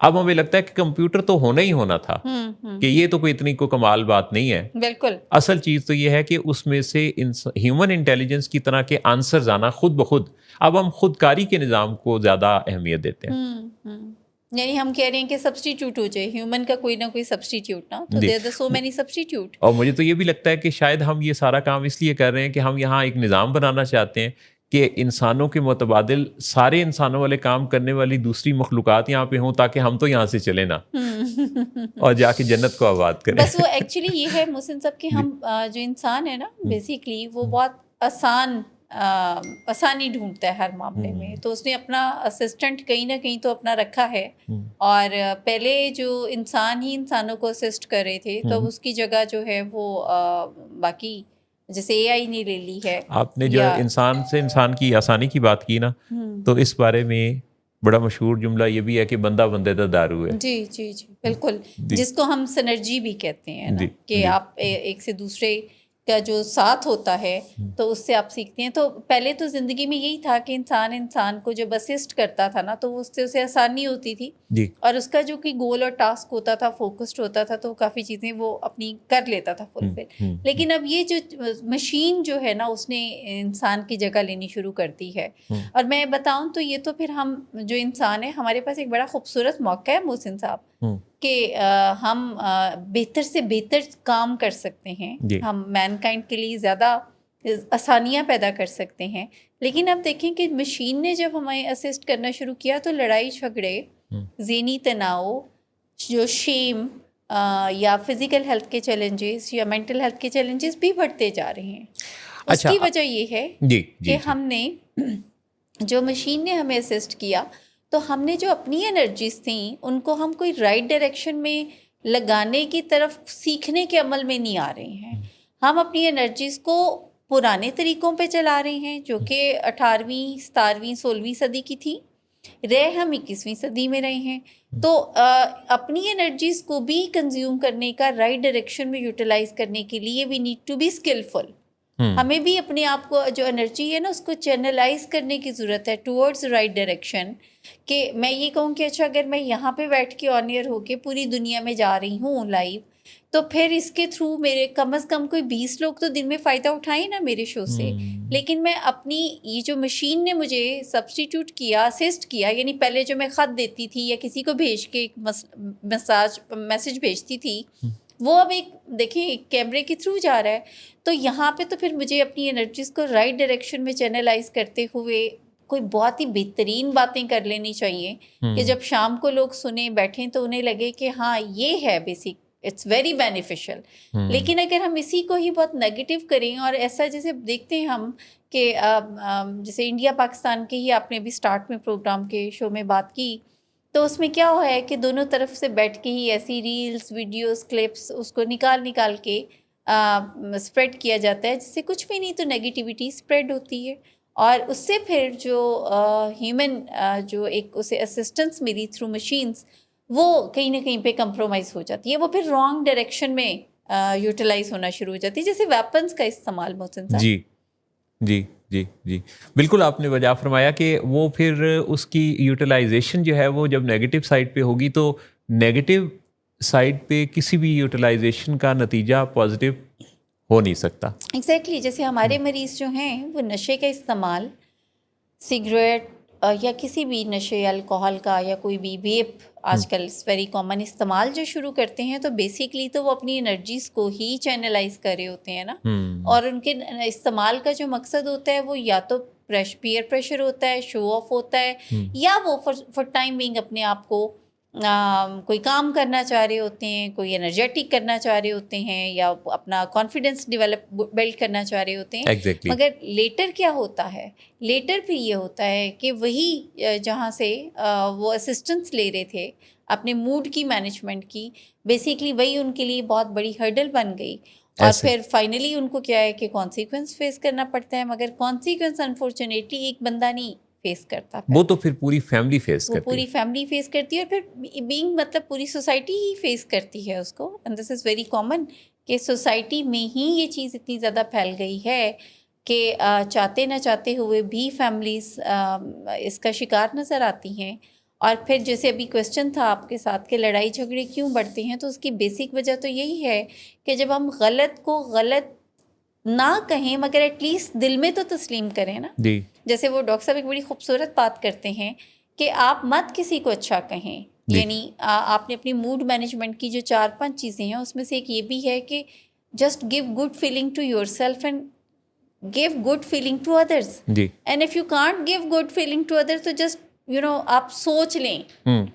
Speaker 1: اب ہمیں لگتا ہے کہ کمپیوٹر تو ہونا ہی ہونا تھا، کہ یہ تو کوئی اتنی کوئی کمال بات نہیں ہے.
Speaker 2: بالکل.
Speaker 1: اصل چیز تو یہ ہے کہ اس میں سے ہیومن انٹیلیجنس کی طرح کے آنسرز آنا خود بخود. اب ہم خودکاری کے نظام کو زیادہ اہمیت دیتے ہیں.
Speaker 2: یعنی ہم کہہ رہے ہیں کہ سبسٹیٹیوٹ ہو جائے ہیومن کا کوئی نہ کوئی سبسٹیٹیوٹ نا، تو دیر سو مینی سبسٹیٹیوٹ.
Speaker 1: اور مجھے تو یہ بھی لگتا ہے کہ شاید ہم یہ سارا کام اس لیے کر رہے ہیں کہ ہم یہاں ایک نظام بنانا چاہتے ہیں کہ انسانوں کے متبادل سارے انسانوں والے کام کرنے والی دوسری مخلوقات یہاں پہ ہوں، تاکہ ہم تو یہاں سے چلے نا اور جا کے جنت کو آباد کریں.
Speaker 2: بس وہ ایکچولی یہ ہے محسن صاحب کہ ہم جو انسان ہے نا بیسیکلی وہ بہت آسانی ڈھونڈتا ہے ہر معاملے میں. تو اس نے اپنا اسسٹنٹ کہیں نہ کہیں تو اپنا رکھا ہے، اور پہلے جو انسان ہی انسانوں کو اسسٹ کر رہے تھے تو اس کی جگہ جو ہے وہ باقی جیسے اے آئی نے لے لی ہے.
Speaker 1: آپ نے جو انسان سے انسان کی آسانی کی بات کی نا، تو اس بارے میں بڑا مشہور جملہ یہ بھی ہے کہ بندہ بندے دا دارو ہے.
Speaker 2: جی جی جی بالکل، جس کو ہم سنرجی بھی کہتے ہیں نا، کہ آپ ایک سے دوسرے کا جو ساتھ ہوتا ہے تو اس سے آپ سیکھتے ہیں. تو پہلے تو زندگی میں یہی تھا کہ انسان کو جب اسسٹ کرتا تھا نا تو اس سے اسے آسانی ہوتی تھی، اور اس کا جو کہ گول اور ٹاسک ہوتا تھا فوکسڈ ہوتا تھا، تو کافی چیزیں وہ اپنی کر لیتا تھا فلفل. لیکن اب یہ جو مشین جو ہے نا اس نے انسان کی جگہ لینی شروع کر دی ہے. اور میں بتاؤں تو یہ تو پھر ہم جو انسان ہیں ہمارے پاس ایک بڑا خوبصورت موقع ہے محسن صاحب کہ ہم بہتر سے بہتر کام کر سکتے ہیں. ہم مین کائنڈ کے لیے زیادہ آسانیاں پیدا کر سکتے ہیں. لیکن اب دیکھیں کہ مشین نے جب ہمیں اسسٹ کرنا شروع کیا تو لڑائی جھگڑے، ذہنی تناؤ، جو شیم یا فزیکل ہیلتھ کے چیلنجز یا مینٹل ہیلتھ کے چیلنجز بھی بڑھتے جا رہے ہیں. اس کی وجہ یہ ہے کہ ہم نے جو مشین نے ہمیں اسسٹ کیا تو ہم نے جو اپنی انرجیز تھیں ان کو ہم کوئی رائٹ ڈائریکشن میں لگانے کی طرف سیکھنے کے عمل میں نہیں آ رہے ہیں. ہم اپنی انرجیز کو پرانے طریقوں پہ چلا رہے ہیں جو کہ 18ویں 17ویں 16ویں صدی کی تھی، ہم 21ویں صدی میں رہے ہیں. تو اپنی انرجیز کو بھی کنزیوم کرنے کا رائٹ ڈائریکشن میں یوٹیلائز کرنے کے لیے we need to be skilful. ہمیں بھی اپنے آپ کو جو انرجی ہے نا اس کو چینلائز کرنے کی ضرورت ہے ٹورڈز رائٹ ڈائریکشن. کہ میں یہ کہوں کہ اچھا اگر میں یہاں پہ بیٹھ کے آن ایئر ہو کے پوری دنیا میں جا رہی ہوں لائیو، تو پھر اس کے تھرو میرے کم از کم کوئی 20 لوگ تو دن میں فائدہ اٹھائیں نا میرے شو سے. لیکن میں اپنی یہ جو مشین نے مجھے سبسٹیٹیوٹ کیا، اسسٹ کیا، یعنی پہلے جو میں خط دیتی تھی یا کسی کو بھیج کے ایک میسج بھیجتی تھی، وہ اب ایک دیکھیں ایک کیمرے کے تھرو جا رہا ہے. تو یہاں پہ تو پھر مجھے اپنی انرجیز کو رائٹ ڈائریکشن میں چینلائز کرتے ہوئے کوئی بہت ہی بہترین باتیں کر لینی چاہیے کہ جب شام کو لوگ سنیں بیٹھیں تو انہیں لگے کہ ہاں یہ ہے بیسک، اٹس ویری بینیفیشل. لیکن اگر ہم اسی کو ہی بہت نیگیٹو کریں، اور ایسا جیسے دیکھتے ہیں ہم کہ جیسے انڈیا پاکستان کے ہی آپ نے بھی سٹارٹ میں پروگرام کے شو میں بات کی، تو اس میں کیا ہوا ہے کہ دونوں طرف سے بیٹھ کے ہی ایسی ریلز، ویڈیوز، کلپس اس کو نکال کے اسپریڈ کیا جاتا ہے، جس سے کچھ بھی نہیں تو نیگیٹیوٹی اسپریڈ ہوتی ہے. اور اس سے پھر جو ہیومن جو ایک اسے اسسٹنس ملی تھرو مشینز، وہ کہیں نہ کہیں پہ کمپرومائز ہو جاتی ہے، وہ پھر رانگ ڈائریکشن میں یوٹیلائز ہونا شروع ہو جاتی ہے، جیسے ویپنز کا استعمال محسن صاحب.
Speaker 1: جی بالکل آپ نے وجہ فرمایا کہ وہ پھر اس کی یوٹیلائزیشن جو ہے وہ جب نیگیٹو سائڈ پہ ہوگی تو نیگیٹو سائڈ پہ کسی بھی یوٹیلائزیشن کا نتیجہ پازیٹیو ہو نہیں سکتا.
Speaker 2: ایگزیکٹلی جیسے ہمارے مریض جو ہیں وہ نشے کا استعمال، سگریٹ یا کسی بھی نشے، الکوہل کا یا کوئی بھی ویپ آج کل ویری کامن استعمال جو شروع کرتے ہیں، تو بیسیکلی تو وہ اپنی انرجیز کو ہی چینلائز کر رہے ہوتے ہیں نا. اور ان کے استعمال کا جو مقصد ہوتا ہے وہ یا تو پیئر پریشر ہوتا ہے، شو آف ہوتا ہے، یا وہ فار ٹائم بینگ اپنے آپ کو کوئی کام کرنا چاہ رہے ہوتے ہیں، کوئی انرجیٹک کرنا چاہ رہے ہوتے ہیں، یا اپنا کانفیڈنس بلڈ کرنا چاہ رہے ہوتے ہیں. مگر لیٹر کیا ہوتا ہے؟ لیٹر پھر یہ ہوتا ہے کہ وہی جہاں سے وہ اسسٹنس لے رہے تھے اپنے موڈ کی مینجمنٹ کی، بیسیکلی وہی ان کے لیے بہت بڑی ہرڈل بن گئی. اور پھر فائنلی ان کو کیا ہے کہ کانسیکوینس فیس کرنا پڑتا ہے. مگر کانسیکوینس انفارچونیٹلی ایک بندہ نہیں فیس کرتا،
Speaker 1: وہ تو پھر پوری فیملی فیس کرتی ہے،
Speaker 2: پوری فیملی فیس کرتی ہے، اور پھر بینگ مطلب پوری سوسائٹی ہی فیس کرتی ہے اس کو. And this is very common کہ سوسائٹی میں ہی یہ چیز اتنی زیادہ پھیل گئی ہے کہ چاہتے نہ چاہتے ہوئے بھی فیملیز اس کا شکار نظر آتی ہیں. اور پھر جیسے ابھی کویشچن تھا آپ کے ساتھ کہ لڑائی جھگڑے کیوں بڑھتے ہیں، تو اس کی بیسک وجہ تو یہی ہے کہ جب ہم غلط کو غلط نہ کہیں مگر ایٹ لیسٹ دل میں تو تسلیم کریں نا.
Speaker 1: جی
Speaker 2: جیسے وہ ڈاکٹر صاحب ایک بڑی خوبصورت بات کرتے ہیں کہ آپ مت کسی کو اچھا کہیں. یعنی آپ نے اپنی موڈ مینجمنٹ کی جو 4-5 چیزیں ہیں اس میں سے ایک یہ بھی ہے کہ just give good feeling to yourself and give good feeling to others.
Speaker 1: جی
Speaker 2: and if you can't give good feeling to others تو جسٹ آپ سوچ لیں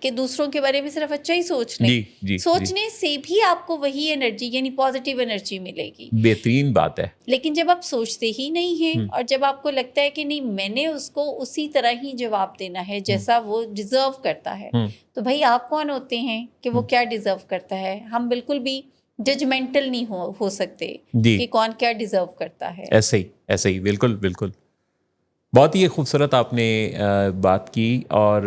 Speaker 2: کہ دوسروں کے بارے میں صرف اچھا ہی سوچ لیں.
Speaker 1: جی
Speaker 2: سوچنے سے بھی آپ کو وہی انرجی یعنی پازیٹیو انرجی ملے گی.
Speaker 1: بہترین بات ہے.
Speaker 2: لیکن جب آپ سوچتے ہی نہیں ہیں اور جب آپ کو لگتا ہے کہ نہیں میں نے اس کو اسی طرح ہی جواب دینا ہے جیسا وہ ڈیزرو کرتا ہے، تو بھائی آپ کون ہوتے ہیں کہ وہ کیا ڈیزرو کرتا ہے؟ ہم بالکل بھی ججمنٹل نہیں ہو سکتے کہ کون کیا ڈیزرو کرتا ہے.
Speaker 1: ایسے ہی بالکل بالکل. بہت ہی خوبصورت آپ نے بات کی. اور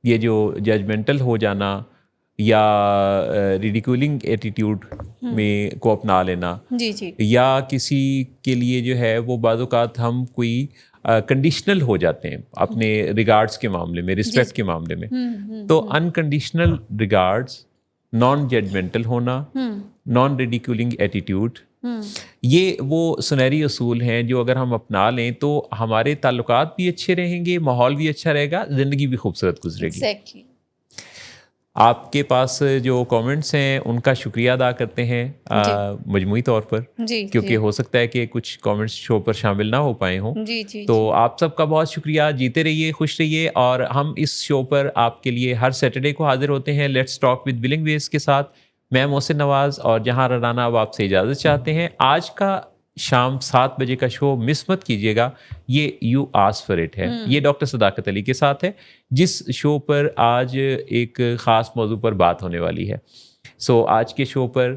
Speaker 1: یہ جو ججمنٹل ہو جانا یا ریڈیکولنگ ایٹیٹیوڈ میں کو اپنا لینا،
Speaker 2: جی جی،
Speaker 1: یا کسی کے لیے جو ہے وہ بعض اوقات ہم کوئی کنڈیشنل ہو جاتے ہیں اپنے ریگارڈس کے معاملے میں، رسپیکٹ کے معاملے میں. تو انکنڈیشنل ریگارڈس، نان ججمنٹل ہونا، نان ریڈیکولنگ ایٹیٹیوڈ، یہ وہ سنہری اصول ہیں جو اگر ہم اپنا لیں تو ہمارے تعلقات بھی اچھے رہیں گے، ماحول بھی اچھا رہے گا، زندگی بھی خوبصورت گزرے گی.
Speaker 2: ایگزیکٹلی.
Speaker 1: آپ کے پاس جو کامنٹس ہیں ان کا شکریہ ادا کرتے ہیں مجموعی طور پر، کیونکہ ہو سکتا ہے کہ کچھ کامنٹس شو پر شامل نہ ہو پائے ہوں. تو آپ سب کا بہت شکریہ. جیتے رہیے، خوش رہیے. اور ہم اس شو پر آپ کے لیے ہر سیٹرڈے کو حاضر ہوتے ہیں لیٹس ٹاک ود ولنگ ویز کے ساتھ. میں محسن نواز اور جہاں رانا اب آپ سے اجازت چاہتے ہیں. آج کا شام 7 بجے کا شو مس مت کیجیے گا. یہ یو آس فار اٹ ہے، یہ ڈاکٹر صداقت علی کے ساتھ ہے، جس شو پر آج ایک خاص موضوع پر بات ہونے والی ہے. سو آج کے شو پر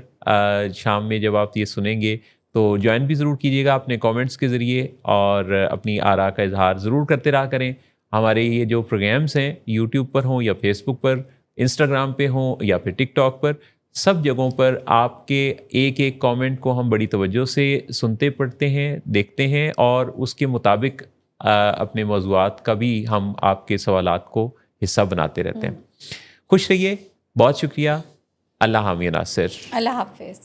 Speaker 1: شام میں جب آپ یہ سنیں گے تو جوائن بھی ضرور کیجیے گا اپنے کامنٹس کے ذریعے، اور اپنی آراء کا اظہار ضرور کرتے رہا کریں. ہمارے یہ جو پروگرامس ہیں یوٹیوب پر ہوں یا فیس بک پر، انسٹاگرام پہ ہوں یا پھر ٹک ٹاک پر، سب جگہوں پر آپ کے ایک ایک کامنٹ کو ہم بڑی توجہ سے سنتے پڑھتے ہیں، دیکھتے ہیں، اور اس کے مطابق اپنے موضوعات کا بھی ہم آپ کے سوالات کو حصہ بناتے رہتے ہیں. خوش رہیے. بہت شکریہ. اللہ حامی ناصر.
Speaker 2: اللہ حافظ.